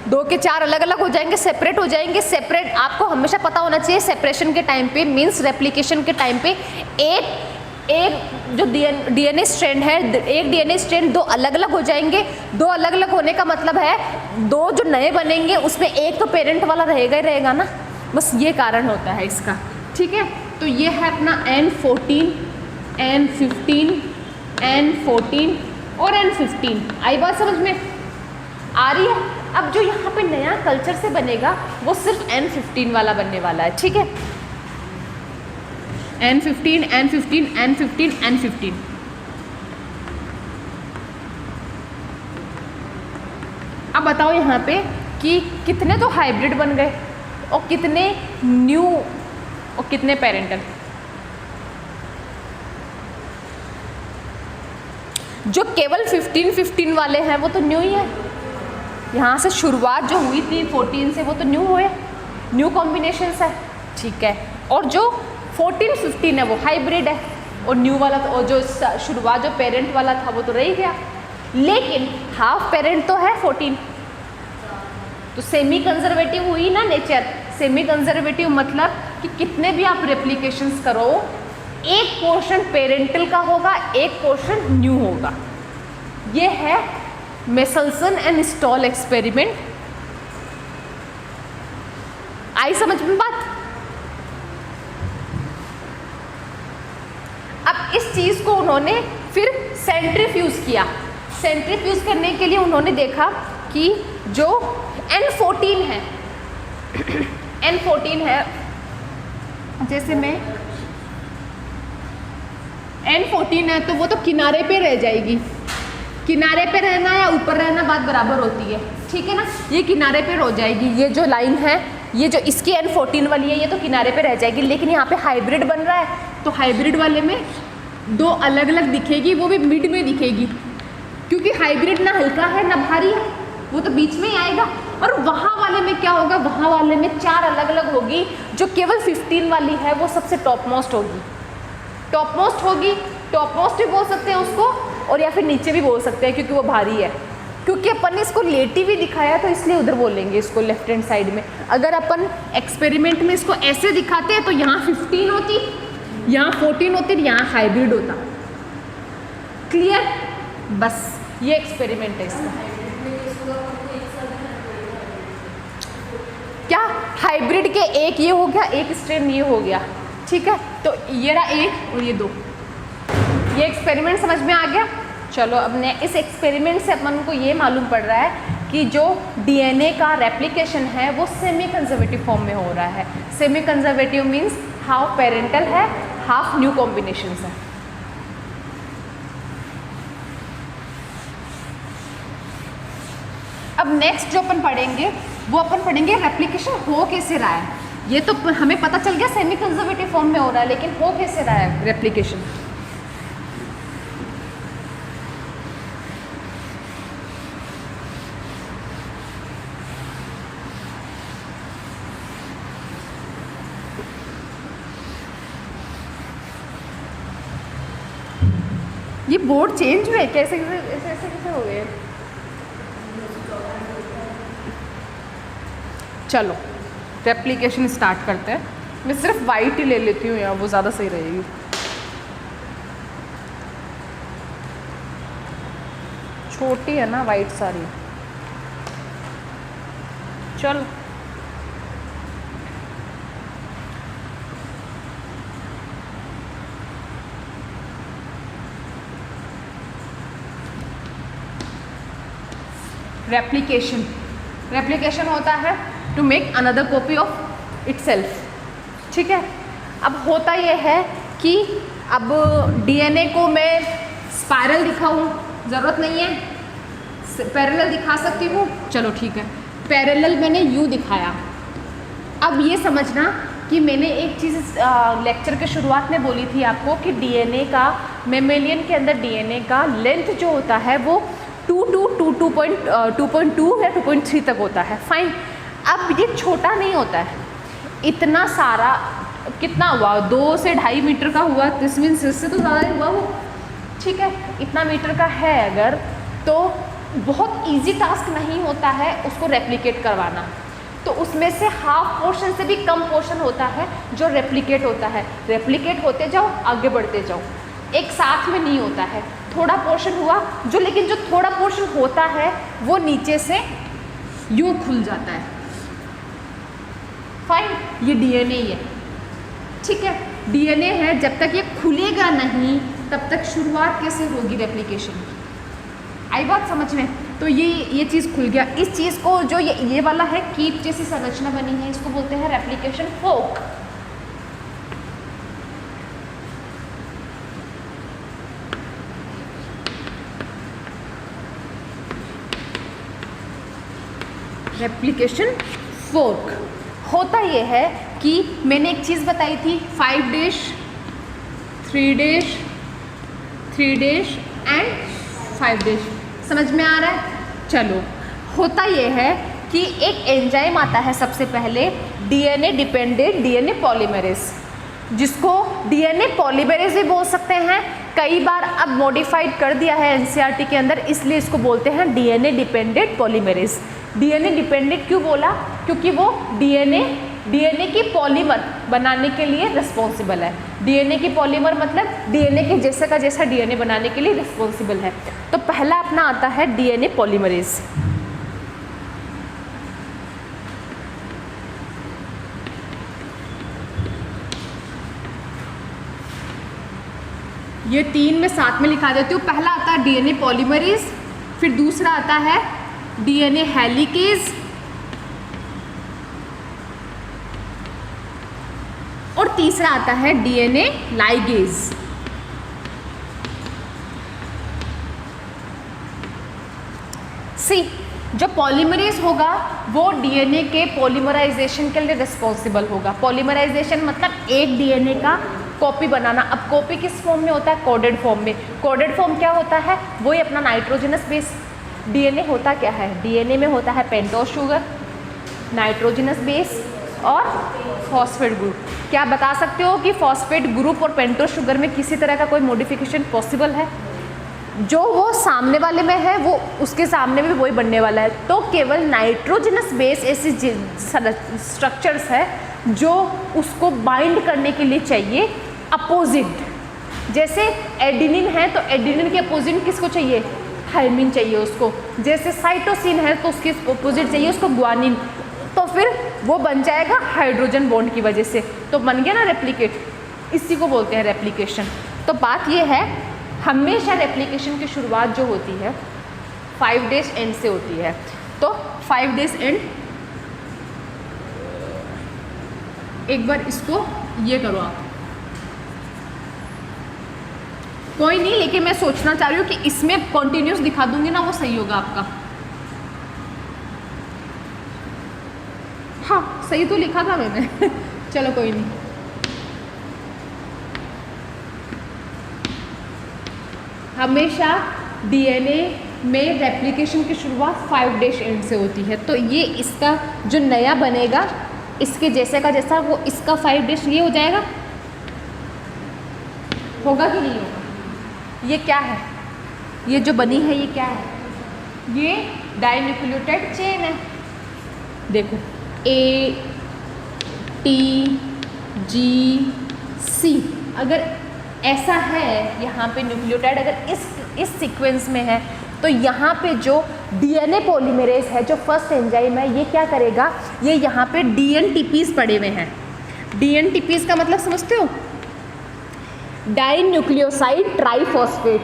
2 के 4 अलग अलग हो जाएंगे, सेपरेट हो जाएंगे। सेपरेट आपको हमेशा पता होना चाहिए, सेपरेशन के टाइम पे मीन्स रेप्लिकेशन के टाइम पे एक जो डीएनए स्ट्रैंड है, एक डीएनए स्ट्रैंड 2 अलग अलग हो जाएंगे। 2 अलग अलग होने का मतलब है 2 जो नए बनेंगे उसमें एक तो पेरेंट वाला रहेगा ही रहेगा ना, बस ये कारण होता है इसका। ठीक है, तो ये है अपना N14, N15, N14 और N15। आई बात समझ में आ रही है? अब जो यहाँ पे नया कल्चर से बनेगा वो सिर्फ N15 वाला बनने वाला है। ठीक है, N15, N15, N15, N15। अब बताओ यहाँ पे कि कितने तो हाइब्रिड बन गए और कितने न्यू और कितने पेरेंटल। जो केवल 15 वाले हैं वो तो न्यू ही है, यहाँ से शुरुआत जो हुई थी 14 से वो तो न्यू हुए, न्यू कॉम्बिनेशंस है। ठीक है, और जो 14-15 है वो हाइब्रिड है, और न्यू वाला और जो शुरुआत जो पेरेंट वाला था वो तो रह ही गया, लेकिन हाफ पेरेंट तो है 14। तो सेमी कंजर्वेटिव हुई ना नेचर। सेमी कंजर्वेटिव मतलब कि कितने भी आप रेप्लिकेशंस करो, एक पोर्शन पेरेंटल का होगा, एक पोर्शन न्यू होगा। ये है मेसल्सन एंड स्टॉल एक्सपेरिमेंट। आई समझ में बात? अब इस चीज को उन्होंने फिर सेंट्रीफ्यूज किया। सेंट्रीफ्यूज करने के लिए उन्होंने देखा कि जो N14 है, N14 है, जैसे मैं N14 है तो वो तो किनारे पे रह जाएगी। किनारे पे रहना या ऊपर रहना बात बराबर होती है। ठीक है ना, ये किनारे पे हो जाएगी। ये जो लाइन है, ये जो इसकी N14 वाली है, ये तो किनारे पे रह जाएगी। लेकिन यहाँ पे हाइब्रिड बन रहा है, तो हाइब्रिड वाले में 2 अलग अलग दिखेगी, वो भी मिड में दिखेगी, क्योंकि हाइब्रिड ना हल्का है ना भारी है, वो तो बीच में ही आएगा। और वहाँ वाले में क्या होगा, वहाँ वाले में 4 अलग अलग होगी। जो केवल 15 वाली है वो सबसे टॉप मोस्ट होगी, टॉप मोस्ट होगी। टॉप मोस्ट भी बोल सकते हैं उसको, और या फिर नीचे भी बोल सकते हैं, क्योंकि वो भारी है। क्योंकि अपन ने इसको लेटी भी दिखाया तो इसलिए उधर बोलेंगे इसको लेफ्ट हैंड साइड में। अगर अपन एक्सपेरिमेंट में इसको ऐसे दिखाते हैं तो यहाँ 15 होती, यहाँ 14 होती, यहाँ हाइब्रिड होता। क्लियर? बस ये एक्सपेरिमेंट है इसका। क्या हाइब्रिड के एक ये हो गया, एक स्ट्रेन ये हो गया। ठीक है, तो ये रहा 1 और ये 2। ये एक्सपेरिमेंट समझ में आ गया? चलो, अब ने इस एक्सपेरिमेंट से अपन को ये मालूम पड़ रहा है कि जो डीएनए का रेप्लिकेशन है वो सेमी कंजर्वेटिव फॉर्म में हो रहा है। Semi conservative means half parental है, हाफ न्यू कॉम्बिनेशंस है। अब नेक्स्ट जो अपन पढ़ेंगे वो अपन पढ़ेंगे रेप्लिकेशन हो कैसे रहा है। ये तो हमें पता चल गया सेमी कंजर्वेटिव फॉर्म में हो रहा है, लेकिन हो कैसे रहा है रेप्लिकेशन। ये बोर्ड चेंज हुए कैसे कैसे हो गए। चलो रेप्लिकेशन स्टार्ट करते हैं। मैं सिर्फ वाइट ही ले लेती हूँ यार, वो ज़्यादा सही रहेगी। छोटी है ना वाइट सारी। चलो रेप्लिकेशन, रेप्लिकेशन होता है to make another copy of itself. ठीक है, अब होता यह है कि अब डीएनए को मैं स्पाइरल दिखाऊं, ज़रूरत नहीं है, पैरेलल दिखा सकती हूँ। चलो ठीक है, पैरेलल मैंने यू दिखाया। अब ये समझना कि मैंने एक चीज़ लेक्चर के शुरुआत में बोली थी आपको कि डीएनए का, मेमेलियन के अंदर डीएनए का लेंथ जो होता है वो 2.2 या 2.3 तक होता है। फाइन। अब ये छोटा नहीं होता है, इतना सारा कितना हुआ, 2 से 2.5 मीटर का हुआ, दिस मीन्स इससे तो ज़्यादा हुआ वो, ठीक है। इतना मीटर का है अगर, तो बहुत इजी टास्क नहीं होता है उसको रेप्लिकेट करवाना। तो उसमें से हाफ पोर्शन से भी कम पोर्शन होता है जो रेप्लिकेट होता है। रेप्लिकेट होते जाओ, आगे बढ़ते जाओ, एक साथ में नहीं होता है। थोड़ा पोर्शन हुआ जो, लेकिन जो थोड़ा पोर्शन होता है वो नीचे से यूँ खुल जाता है। फाइन, ये डीएनए ही है, ठीक है। डीएनए है, जब तक ये खुलेगा नहीं तब तक शुरुआत कैसे होगी रेप्लिकेशन की। आई बात समझ में? तो ये चीज़ खुल गया। इस चीज़ को जो ये वाला है कीप जैसी संरचना बनी है, इसको बोलते हैं रेप्लिकेशन फोक। रेप्लिकेशन फोर्क होता ये है कि मैंने एक चीज़ बताई थी, 5 days, 3 days, 3 days and 5 days. समझ में आ रहा है? चलो, होता ये है कि एक एंजाइम आता है सबसे पहले, डीएनए डिपेंडेंट डीएनए पॉलीमरेज, जिसको डीएनए पॉलीमरेज भी बोल सकते हैं। कई बार अब मॉडिफाइड कर दिया है एनसीईआरटी के अंदर, इसलिए इसको बोलते हैं DNA dependent polymerase. DNA dependent क्यों बोला? क्योंकि वो डीएनए की पॉलीमर बनाने के लिए रिस्पॉन्सिबल है। डीएनए की पॉलीमर मतलब डीएनए के जैसे का जैसा डीएनए बनाने के लिए रिस्पॉन्सिबल है। तो पहला अपना आता है डीएनए पॉलीमरेज। ये 3 में साथ में लिखा देती हूँ। पहला आता है डीएनए पॉलीमरेज, फिर दूसरा आता है डीएनए हेलिकेज, और तीसरा आता है डीएनए लाइगेज। सी, जो पॉलीमरेज होगा वो डीएनए के पॉलीमराइजेशन के लिए रिस्पॉन्सिबल होगा। पॉलीमराइजेशन मतलब एक डीएनए का कॉपी बनाना। अब कॉपी किस फॉर्म में होता है? कोडेड फॉर्म में। कोडेड फॉर्म क्या होता है? वही अपना नाइट्रोजनस बेस। डीएनए होता क्या है? डीएनए में होता है पेंटोज शुगर, नाइट्रोजनस बेस और फॉस्फेट ग्रुप। क्या बता सकते हो कि फॉस्फेट ग्रुप और पेंटोज शुगर में किसी तरह का कोई मॉडिफिकेशन पॉसिबल है? जो वो सामने वाले में है वो उसके सामने भी वही बनने वाला है। तो केवल नाइट्रोजनस बेस ऐसी स्ट्रक्चर्स है जो उसको बाइंड करने के लिए चाहिए अपोजिट। जैसे एडिनिन है तो एडिनिन के अपोजिट किसको चाहिए? थायमिन चाहिए उसको। जैसे साइटोसिन है तो उसके अपोजिट चाहिए उसको ग्वानिन। तो फिर वो बन जाएगा हाइड्रोजन बॉन्ड की वजह से। तो बन गया ना रेप्लिकेट। इसी को बोलते हैं रेप्लिकेशन। तो बात ये है, हमेशा रेप्लिकेशन की शुरुआत जो होती है 5 डेज एंड से होती है। तो 5 डेज एंड, एक बार इसको ये करो आप, कोई नहीं, लेकिन मैं सोचना चाह रही हूँ कि इसमें कॉन्टिन्यूस दिखा दूंगी ना, वो सही होगा आपका। हाँ, सही तो लिखा था मैंने चलो कोई नहीं। हमेशा डीएनए में रेप्लिकेशन की शुरुआत 5 डेज एंड से होती है। तो ये इसका जो नया बनेगा इसके जैसे का जैसा, वो इसका 5 डेज ये हो जाएगा। होगा कि नहीं होगा? ये क्या है? ये जो बनी है ये क्या है? ये डाइन्यूक्लियोटाइड चेन है। देखो A T G C, अगर ऐसा है यहाँ पे न्यूक्लियोटाइड अगर इस सीक्वेंस में है तो यहाँ पे जो डीएनए पॉलीमरेज है, जो फर्स्ट एंजाइम है, ये क्या करेगा? ये यहाँ पे DNTPs पड़े हुए हैं। DNTPs का मतलब समझते हो? डाइन्यूक्लियोसाइड ट्राइफॉस्फेट।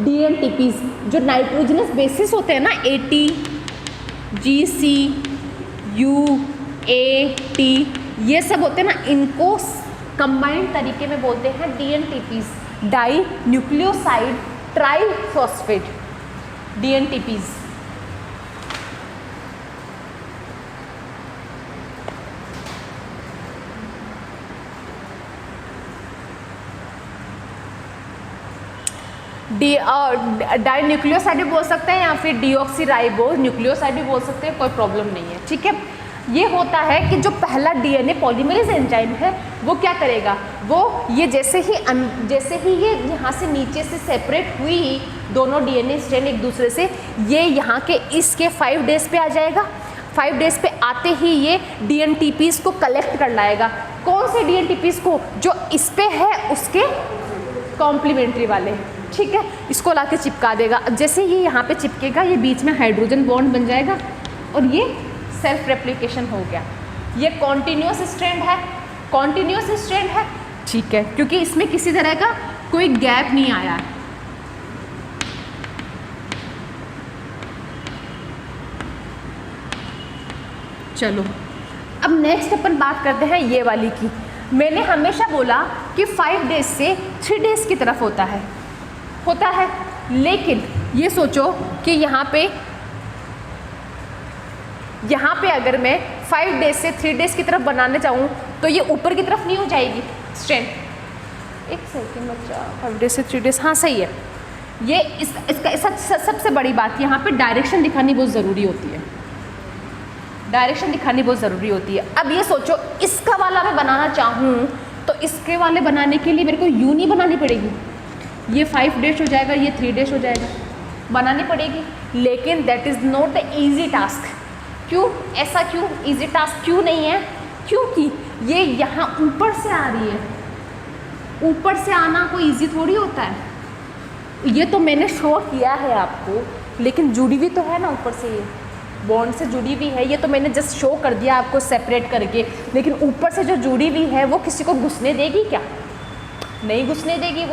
DNTPs जो नाइट्रोजनस बेसिस होते हैं ना, AT GC U A T, ये सब होते हैं ना, इनको कंबाइंड तरीके में बोलते हैं DNTPs, di nucleoside triphosphate, DNTPs। Di nucleoside भी बोल सकते हैं या फिर डीऑक्सीराइबोज न्यूक्लियोसाइड भी बोल सकते हैं, कोई प्रॉब्लम नहीं है, ठीक है। ये होता है कि जो पहला डीएनए पॉलीमरेज एंजाइम है वो क्या करेगा, वो ये जैसे ही ये यहाँ से नीचे से सेपरेट हुई दोनों डीएनए स्ट्रैंड एक दूसरे से, ये यहाँ के इसके 5 डेज पे आ जाएगा। 5 डेज पे आते ही ये डीएनटीपीज को कलेक्ट कर लाएगा। कौन से डीएनटीपीज को, जो इस पे है उसके कॉम्प्लीमेंट्री वाले, ठीक है, इसको लाके चिपका देगा। जैसे ये यहाँ पे चिपकेगा, ये बीच में हाइड्रोजन बॉन्ड बन जाएगा और ये सेल्फ रेप्लिकेशन हो गया। ये कॉन्टिन्यूस स्ट्रैंड है, कॉन्टिन्यूस स्ट्रैंड है, ठीक है, क्योंकि इसमें किसी तरह का कोई गैप नहीं आया है। चलो अब नेक्स्ट अपन बात करते हैं ये वाली की। मैंने हमेशा बोला कि 5 डेज से 3 डेज की तरफ होता है, लेकिन ये सोचो कि यहाँ पे अगर मैं 5 डेज से 3 डेज की तरफ बनाने चाहूँ तो ये ऊपर की तरफ नहीं हो जाएगी स्ट्रैंड। एक सेकेंड बच्चा, 5 डेज से 3 डेज, हाँ सही है। ये इसका सबसे बड़ी बात, यहाँ पे डायरेक्शन दिखानी बहुत ज़रूरी होती है, डायरेक्शन दिखानी बहुत ज़रूरी होती है। अब ये सोचो इसका वाला मैं बनाना चाहूँ तो इसके वाले बनाने के लिए मेरे को यू नहीं बनानी पड़ेगी, ये 5 डेज हो जाएगा, ये 3 डेज हो जाएगा, बनानी पड़ेगी। लेकिन that is not the easy task. क्यों ऐसा, क्यों ईजी टास्क क्यों नहीं है? क्योंकि ये यहाँ ऊपर से आ रही है, ऊपर से आना कोई ईजी थोड़ी होता है। ये तो मैंने शो किया है आपको, लेकिन जुड़ी हुई तो है ना ऊपर से, ये बॉन्ड से जुड़ी हुई है। ये तो मैंने जस्ट शो कर दिया आपको सेपरेट करके, लेकिन ऊपर से जो जुड़ी हुई है वो किसी को घुसने देगी क्या? नहीं घुसने देगी,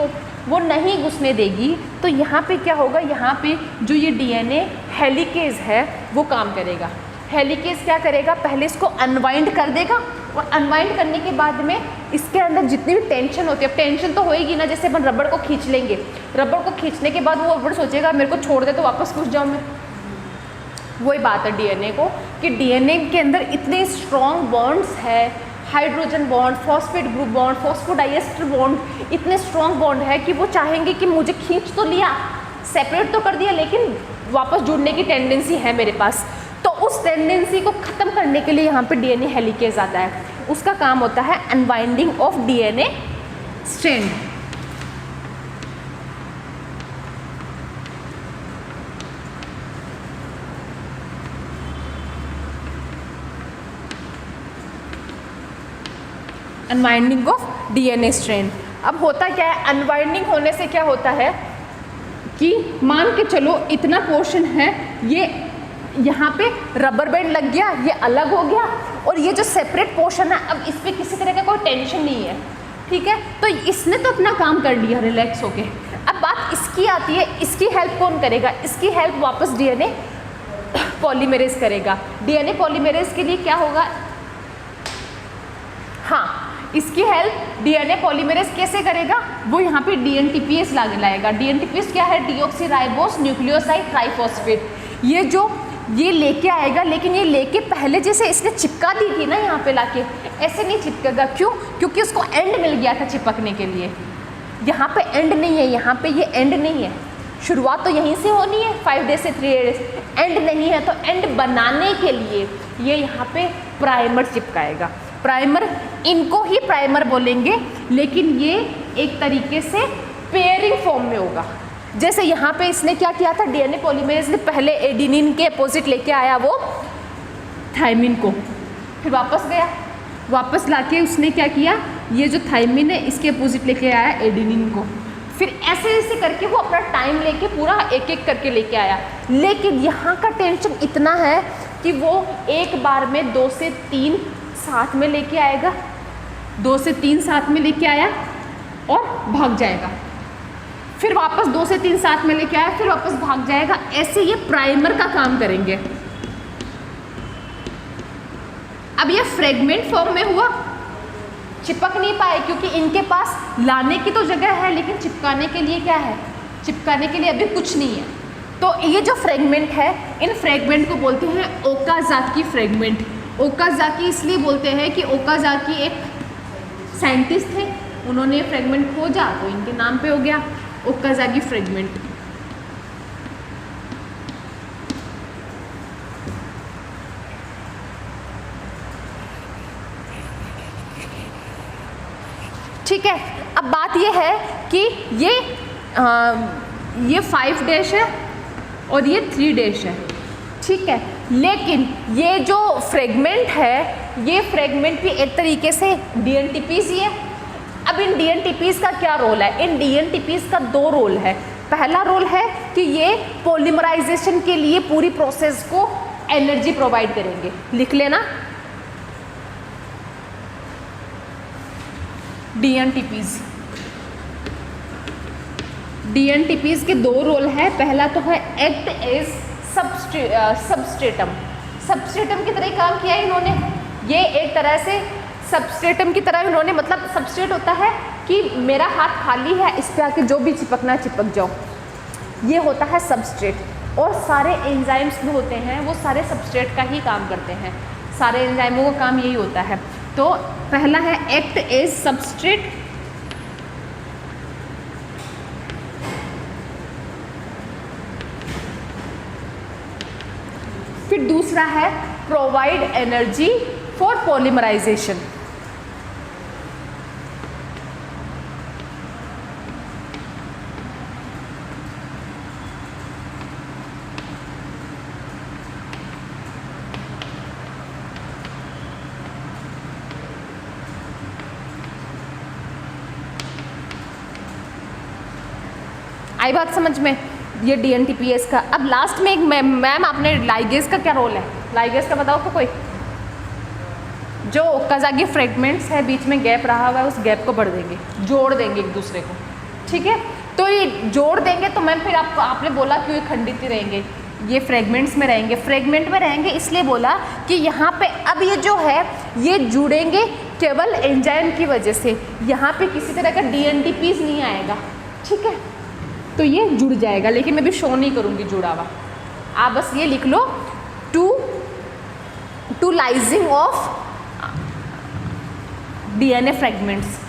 वो नहीं घुसने देगी। तो यहाँ पे क्या होगा, यहाँ पे जो ये डीएनए हेलिकेज है वो काम करेगा। हेलिकेज क्या करेगा, पहले इसको अनवाइंड कर देगा और अनवाइंड करने के बाद में इसके अंदर जितनी भी टेंशन होती है, अब टेंशन तो होएगी ना, जैसे अपन रबड़ को खींच लेंगे, रबड़ को खींचने के बाद वो रबड़ सोचेगा मेरे को छोड़ दे तो वापस घुस जाऊँ मैं। वही बात है डीएनए को, कि डीएनए के अंदर इतने स्ट्रॉन्ग बॉन्ड्स है, hydrogen bond, phosphate group bond, phosphodiester bond, इतने स्ट्रॉन्ग बॉन्ड है कि वो चाहेंगे कि मुझे खींच तो लिया, सेपरेट तो कर दिया, लेकिन वापस जुड़ने की टेंडेंसी है मेरे पास। तो उस टेंडेंसी को ख़त्म करने के लिए यहाँ पे डीएनए हेलिकेज आता है। उसका काम होता है unwinding of DNA strand. Unwinding of DNA strand. अब होता क्या है, अनवाइंडिंग होने से क्या होता है कि मान के चलो इतना पोर्शन है, ये यहाँ पे रबर बैंड लग गया, ये अलग हो गया, और ये जो सेपरेट पोर्शन है अब इस पर किसी तरह का कोई टेंशन नहीं है, ठीक है। तो इसने तो अपना काम कर लिया रिलैक्स होके। अब बात इसकी आती है, इसकी हेल्प कौन करेगा? इसकी हेल्प वापस डीएनए पॉलीमरेज करेगा। डीएनए पॉलीमरेज के लिए क्या होगा, हाँ, इसकी हेल्प डीएनए पॉलीमरेज कैसे करेगा, वो यहाँ पे डीएनटीपीएस लाएगा। डीएनटीपीएस क्या है? Deoxyribose nucleoside triphosphate. ये लेके आएगा, लेकिन ये लेके पहले जैसे इसने चिपका दी थी ना यहाँ पे लाके, ऐसे नहीं चिपकेगा। क्यों? क्योंकि उसको एंड मिल गया था चिपकने के लिए। यहाँ पे एंड नहीं है, यहाँ पे ये एंड नहीं है, शुरुआत तो यहीं से होनी है 5 डेज से 3 डेज, एंड नहीं है। तो एंड बनाने के लिए ये यहाँ पे प्राइमर चिपकाएगा। प्राइमर, इनको ही प्राइमर बोलेंगे, लेकिन ये एक तरीके से पेयरिंग फॉर्म में होगा। जैसे यहाँ पे इसने क्या किया था, डीएनए पॉलीमरेज ने पहले एडेनिन के अपोजिट लेके आया वो थाइमिन को, फिर वापस गया, वापस लाके उसने क्या किया, ये जो थाइमिन है इसके अपोजिट लेके आया एडेनिन को, फिर ऐसे ऐसे करके वो अपना टाइम लेके पूरा एक एक करके लेके आया। लेकिन यहाँ का टेंशन इतना है कि वो एक बार में 2 से 3 साथ में लेके आएगा, 2 से 3 साथ में लेके आया और भाग जाएगा, फिर वापस 2 से 3 साथ में लेके आया, फिर वापस भाग जाएगा। ऐसे ये प्राइमर का काम करेंगे। अब ये फ्रेगमेंट फॉर्म में हुआ, चिपक नहीं पाए क्योंकि इनके पास लाने की तो जगह है, लेकिन चिपकाने के लिए क्या है, चिपकाने के लिए अभी कुछ नहीं है। तो ये जो फ्रेगमेंट है, इन फ्रेगमेंट को बोलते हैं ओकाजाकी फ्रेगमेंट। ओकाजाकी इसलिए बोलते हैं कि ओकाजाकी एक साइंटिस्ट थे, उन्होंने फ्रेगमेंट खोजा तो इनके नाम पे हो गया। Okazaki fragment. ठीक है, अब बात ये है कि ये 5 डैश है और ये 3 डैश है, ठीक है। लेकिन ये जो फ्रेगमेंट है, ये फ्रेगमेंट भी एक तरीके से डीएनटीपीज ही है। अब इन डीएनटीपीज का क्या रोल है? इन डीएनटीपीज का 2 रोल है। पहला रोल है कि ये पॉलीमराइजेशन के लिए पूरी प्रोसेस को एनर्जी प्रोवाइड करेंगे, लिख लेना डीएनटीपीज। डीएनटीपीज के 2 रोल है। पहला तो है एक्ट एज सबस्ट्रेटम। सबस्ट्रेटम की तरह काम किया इन्होंने। ये एक तरह से सबस्ट्रेटम की तरह इन्होंने, मतलब सबस्ट्रेट होता है कि मेरा हाथ खाली है, इस पे आके जो भी चिपकना चिपक जाओ, ये होता है सबस्ट्रेट। और सारे एंजाइम्स जो होते हैं वो सारे सबस्ट्रेट का ही काम करते हैं, सारे एंजाइमों का काम यही होता है। तो पहला है एक्ट एज सबस्ट्रेट, फिर दूसरा है प्रोवाइड एनर्जी फॉर पॉलीमराइजेशन। आई बात समझ में? ये डीएनटीपीएस का। अब लास्ट में एक मैम आपने लाइगेज का क्या रोल है? लाइगेज का बताओ तो कोई। जो ओकाजाकी फ्रेगमेंट्स है, बीच में गैप रहा हुआ है, उस गैप को भर देंगे, जोड़ देंगे एक दूसरे को, ठीक है। तो ये जोड़ देंगे तो मैम फिर आपने बोला क्यों ये खंडित ही रहेंगे, ये फ्रेगमेंट्स में रहेंगे। फ्रेगमेंट में रहेंगे इसलिए बोला कि यहाँ पे अब ये जो है ये जुड़ेंगे केवल एंजाइम की वजह से, यहाँ पे किसी तरह का डीएनटीपीज नहीं आएगा, ठीक है। तो ये जुड़ जाएगा, लेकिन मैं भी शो नहीं करूँगी जुड़ा हुआ। आप बस ये लिख लो टू लाइजिंग ऑफ डीएनए फ्रेगमेंट्स।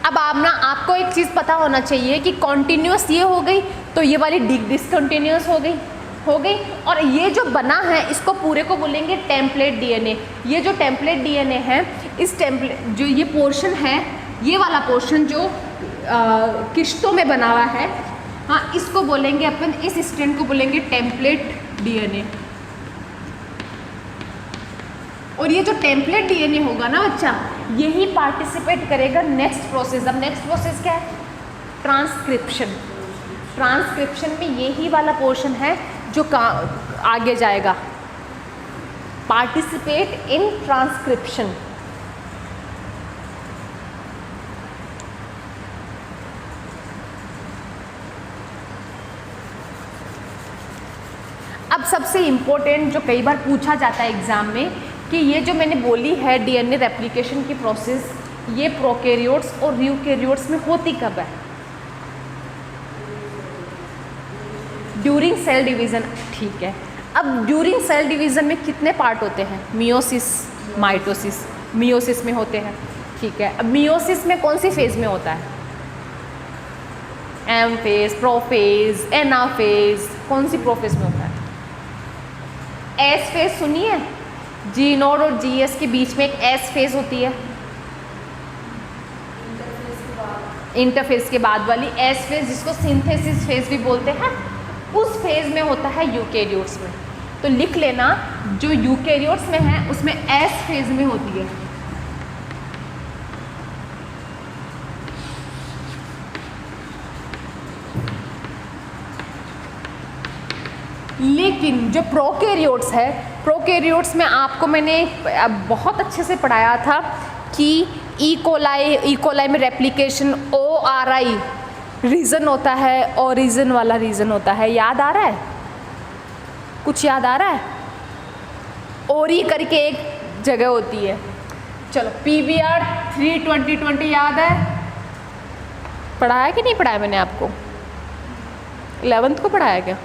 अब आपको एक चीज़ पता होना चाहिए कि कॉन्टिन्यूस ये हो गई, तो ये वाली डिसकंटिन्यूस हो गई। और ये जो बना है इसको पूरे को बोलेंगे टेम्पलेट डीएनए। ये जो टेम्पलेट डीएनए है, इस टेम्पलेट जो ये पोर्शन है, ये वाला पोर्शन जो किश्तों में बना हुआ है, हाँ, इसको बोलेंगे अपन, इस स्ट्रैंड को बोलेंगे टेम्पलेट डीएनए। और ये जो टेम्पलेट डीएनए होगा ना बच्चा, यही पार्टिसिपेट करेगा नेक्स्ट प्रोसेस। अब नेक्स्ट प्रोसेस क्या है? ट्रांसक्रिप्शन। ट्रांसक्रिप्शन में यही वाला पोर्शन है जो आगे जाएगा, पार्टिसिपेट इन ट्रांसक्रिप्शन। अब सबसे इम्पोर्टेंट जो कई बार पूछा जाता है एग्जाम में कि ये जो मैंने बोली है डीएनए रेप्लिकेशन की प्रोसेस, ये प्रोकैरियोट्स और यूकैरियोट्स में होती कब है? ड्यूरिंग सेल डिवीज़न, ठीक है। अब ड्यूरिंग सेल डिवीज़न में कितने पार्ट होते हैं? Meiosis, mitosis. मियोसिस में होते हैं, ठीक है। अब मियोसिस में कौन सी फेज़ में होता है? M phase, prophase, anaphase. कौन सी प्रोफेज में होता है? एस फेज सुनी है? जी नोड और जी एस के बीच में एक एस फेज होती है, इंटरफेज के बाद वाली एस फेज, जिसको सिंथेसिस फेज भी बोलते हैं, उस फेज में होता है यूकैरियोट्स में। तो लिख लेना, जो यूकैरियोट्स में है उसमें एस फेज में होती है। लेकिन जो प्रोकैरियोट्स है, प्रोकैरियोट्स में आपको मैंने बहुत अच्छे से पढ़ाया था कि ई-कोलाई में रेप्लिकेशन ORI रीज़न होता है, ओरिजिन वाला रीज़न होता है। याद आ रहा है? कुछ याद आ रहा है? ओरी करके एक जगह होती है, चलो PBr 320 याद है? पढ़ाया कि नहीं पढ़ाया मैंने आपको? 11th को पढ़ाया क्या?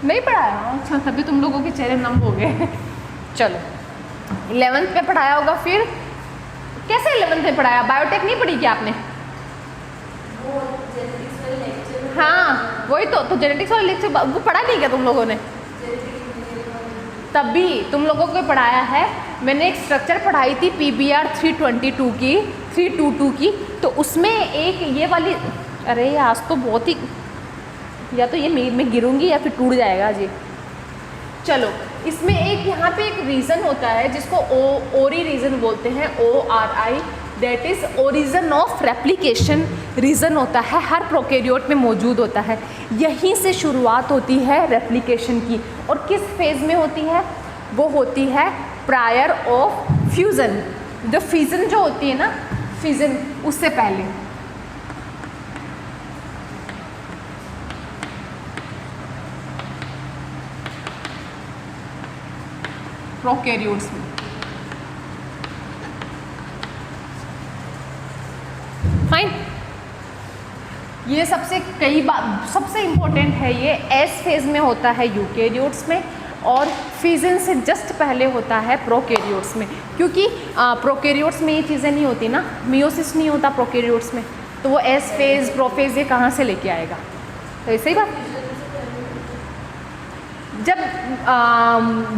नहीं पढ़ाया? अच्छा, तभी तुम लोगों के चेहरे नम हो गए। चलो 11th में पढ़ाया होगा। फिर कैसे 11th में पढ़ाया? बायोटेक नहीं पढ़ी क्या आपने? वो जेनेटिक्स वाले लेक्चर, हाँ वही तो जेनेटिक्स वाले लेक्चर वो पढ़ा नहीं क्या तुम लोगों ने? तभी तुम लोगों को पढ़ाया है। मैंने एक स्ट्रक्चर पढ़ाई थी PBr 322 की, तो उसमें एक ये वाली, अरे आज तो बहुत ही, या तो ये मैं गिरूंगी या फिर टूट जाएगा जी। चलो इसमें एक यहाँ पे एक रीज़न होता है जिसको ओरी रीज़न बोलते हैं, ORI, that is origin of replication reason होता है, हर प्रोकैरियोट में मौजूद होता है। यहीं से शुरुआत होती है रेप्लिकेशन की। और किस फेज़ में होती है? वो होती है प्रायर ऑफ फ्यूज़न। जो फिजन जो होती है ना, फिजन उससे पहले। प्रोकैरियोट्स में फाइन। ये सबसे इम्पोर्टेंट है। ये एस फेज में होता है यूकैरियोट्स में, और फिजन से जस्ट पहले होता है प्रोकैरियोट्स में। क्योंकि प्रोकैरियोट्स में ये चीज़ें नहीं होती ना, मियोसिस नहीं होता प्रोकैरियोट्स में, तो वो एस फेज प्रोफेज ये कहाँ से लेके आएगा? तो ऐसे ही बात, जब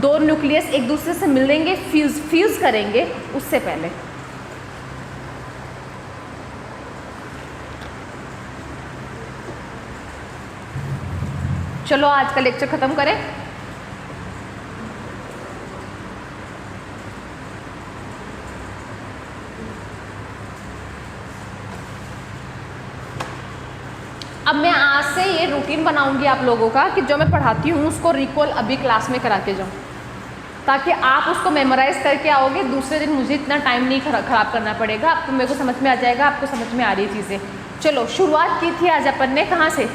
दो न्यूक्लियस एक दूसरे से मिलेंगे, फ्यूज़ करेंगे, उससे पहले। चलो आज का लेक्चर ख़त्म करें। अब मैं आज से ये रूटीन बनाऊंगी आप लोगों का कि जो मैं पढ़ाती हूँ उसको रिकॉल अभी क्लास में करा के जाऊँ, ताकि आप उसको मेमोराइज़ करके आओगे। दूसरे दिन मुझे इतना टाइम नहीं ख़राब करना पड़ेगा, आपको मेरे को समझ में आ जाएगा, आपको समझ में आ रही चीज़ें। चलो शुरुआत की थी आज अपन ने कहाँ से?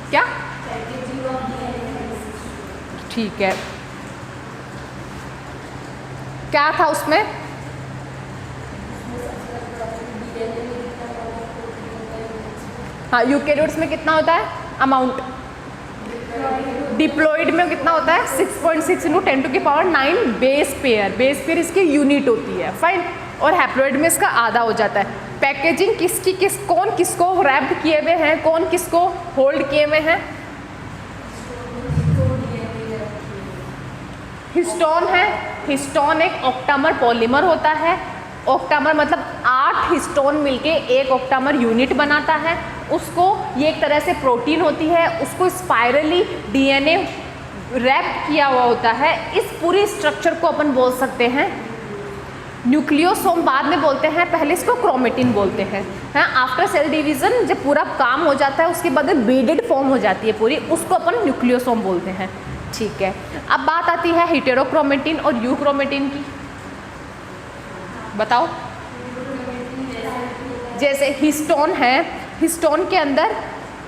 क्या? ठीक है, क्या था उसमें? हाँ, यूकैरियोट्स में कितना होता है अमाउंट? डिप्लॉइड में कितना होता है? 6.6 × 10⁹ बेस पेयर इसकी यूनिट होती है, फाइन। और हैप्लॉइड में इसका आधा हो जाता है। पैकेजिंग कौन किसको रैप्ड किए हुए हैं, कौन किसको होल्ड किए हुए हैं? हिस्टोन है। हिस्टोन एक ऑक्टामर पॉलीमर होता है। ऑक्टामर मतलब 8 हिस्टोन मिलके एक ऑक्टामर यूनिट बनाता है। उसको ये एक तरह से प्रोटीन होती है, उसको स्पाइरली डीएनए रैप किया हुआ होता है। इस पूरी स्ट्रक्चर को अपन बोल सकते हैं न्यूक्लियोसोम, बाद में बोलते हैं, पहले इसको क्रोमेटिन बोलते हैं। हाँ, आफ्टर सेल डिवीज़न जब पूरा काम हो जाता है उसके बाद में बेडेड फॉर्म हो जाती है पूरी, उसको अपन न्यूक्लियोसोम बोलते हैं। ठीक है, अब बात आती है हेटेरोक्रोमेटिन और यूक्रोमेटिन की। बताओ। जैसे हिस्टोन है, हिस्टोन के अंदर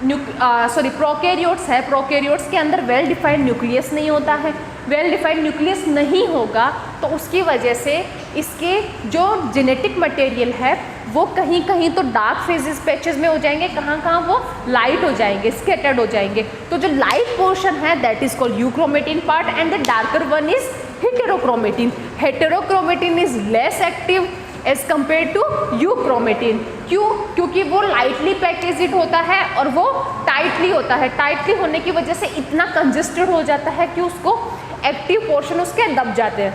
प्रोकैरियोट्स है, प्रोकैरियोट्स के अंदर वेल डिफाइंड न्यूक्लियस नहीं होता है। वेल डिफाइंड न्यूक्लियस नहीं होगा तो उसकी वजह से इसके जो जेनेटिक मटेरियल है वो कहीं कहीं तो डार्क फेजेस पैचेस में हो जाएंगे, कहाँ वो लाइट हो जाएंगे, स्कैटर्ड हो जाएंगे। तो जो लाइट पोर्शन है that is called euchromatin part and the darker one is heterochromatin. Heterochromatin is less active as compare to euchromatin. क्यों? क्योंकि वो लाइटली पैकेज्ड होता है और वो टाइटली होता है। टाइटली होने की वजह से इतना कंजेस्टेड हो जाता है कि उसको एक्टिव पोर्शन उसके दब जाते हैं।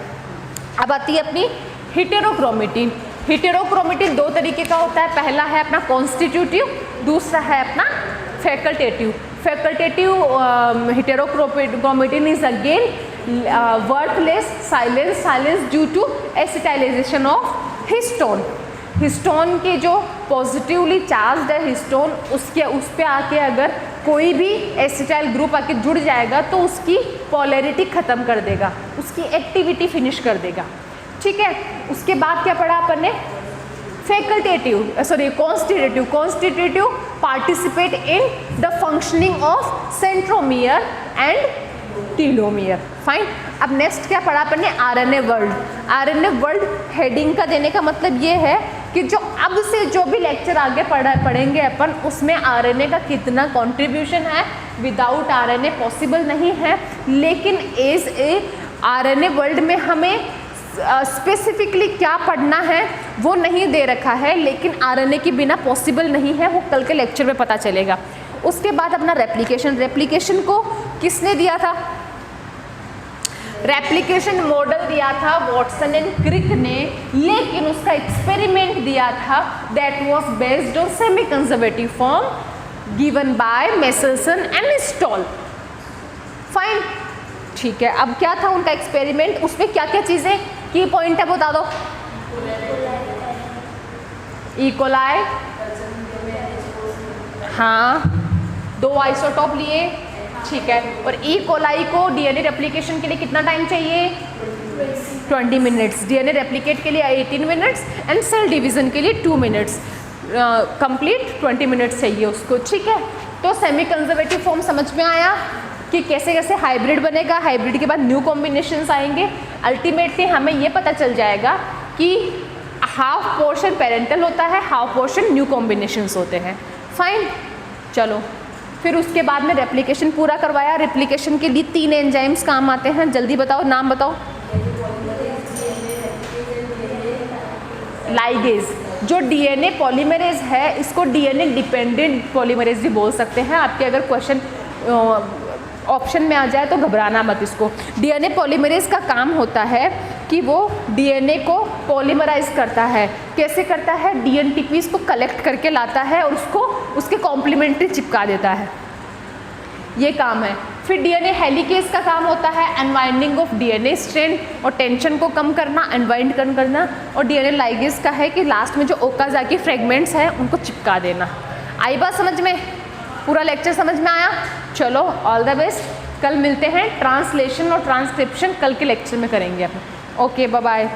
अब आती है अपनी हेटेरोक्रोमेटिन। हेटेरोक्रोमेटिन दो तरीके का होता है, पहला है अपना कॉन्स्टिट्यूटिव, दूसरा है अपना facultative. Facultative heterochromatin is again worthless, silence due to acetylization of histone. Histone के जो पॉजिटिवली चार्ज्ड है हिस्टोन, उस पर आके अगर कोई भी एसिटाइल ग्रुप आके जुड़ जाएगा तो उसकी पोलैरिटी ख़त्म कर देगा, उसकी एक्टिविटी फिनिश कर देगा। ठीक है, उसके बाद क्या पढ़ा अपन ने? Constitutive participate in the functioning of centromere and telomere. Fine. अब नेक्स्ट क्या पढ़ा अपन ने, RNA world. RNA world heading का देने का मतलब ये है कि जो अब से जो भी लेक्चर आगे पढ़ेंगे अपन, उसमें आरएनए का कितना कंट्रीब्यूशन है, विदाउट आरएनए पॉसिबल नहीं है। लेकिन एज ए आरएनए वर्ल्ड में हमें स्पेसिफिकली क्या पढ़ना है वो नहीं दे रखा है, लेकिन आरएनए के बिना पॉसिबल नहीं है, वो कल के लेक्चर में पता चलेगा। उसके बाद अपना रेप्लिकेशन को किसने दिया था, रेप्लिकेशन मॉडल दिया था वॉटसन एंड क्रिक ने, लेकिन उसका एक्सपेरिमेंट दिया था that was based on semi conservative form given by Meselson and Stahl. Fine, ठीक है। अब क्या था उनका एक्सपेरिमेंट, उसमें क्या क्या चीज़ें की पॉइंट है बता दो। इकोलाई, हाँ, 2 आइसोटॉप लिए, ठीक है। और ई कोलाई को डीएनए रेप्लिकेशन के लिए कितना टाइम चाहिए, 20 मिनट्स, डीएनए रेप्लिकेट के लिए 18 मिनट्स एंड सेल डिवीजन के लिए 2 मिनट्स, कंप्लीट 20 मिनट्स चाहिए उसको, ठीक है। तो सेमी कंजर्वेटिव फॉर्म समझ में आया कि कैसे कैसे हाइब्रिड बनेगा, हाइब्रिड के बाद न्यू कॉम्बिनेशंस आएंगे। अल्टीमेटली हमें ये पता चल जाएगा कि हाफ पोर्शन पेरेंटल होता है, हाफ पोर्शन न्यू कॉम्बिनेशंस होते हैं। फाइन, चलो फिर उसके बाद में रेप्लिकेशन पूरा करवाया। रेप्लिकेशन के लिए 3 एंजाइम्स काम आते हैं, जल्दी बताओ, नाम बताओ। लाइगेज, जो डीएनए पॉलीमरेज है इसको डीएनए डिपेंडेंट पॉलीमरेज भी बोल सकते हैं। आपके अगर क्वेश्चन ऑप्शन में आ जाए तो घबराना मत इसको। डीएनए पॉलीमरेज का काम होता है कि वो डीएनए को पॉलीमराइज करता है। कैसे करता है, डीएनए पीस को कलेक्ट करके लाता है और उसको उसके कॉम्प्लीमेंट्री चिपका देता है, ये काम है। फिर डीएनए हेलिकेज का काम होता है अनवाइंडिंग ऑफ डीएनए स्ट्रैंड और टेंशन को कम करना, अनवाइंड करना। और डीएनए लाइगेज का है कि लास्ट में जो ओकाज़की फ्रेगमेंट्स हैं उनको चिपका देना। आई बात समझ में, पूरा लेक्चर समझ में आया। चलो ऑल द बेस्ट, कल मिलते हैं। ट्रांसलेशन और ट्रांसक्रिप्शन कल के लेक्चर में करेंगे अपन। Okay, bye bye.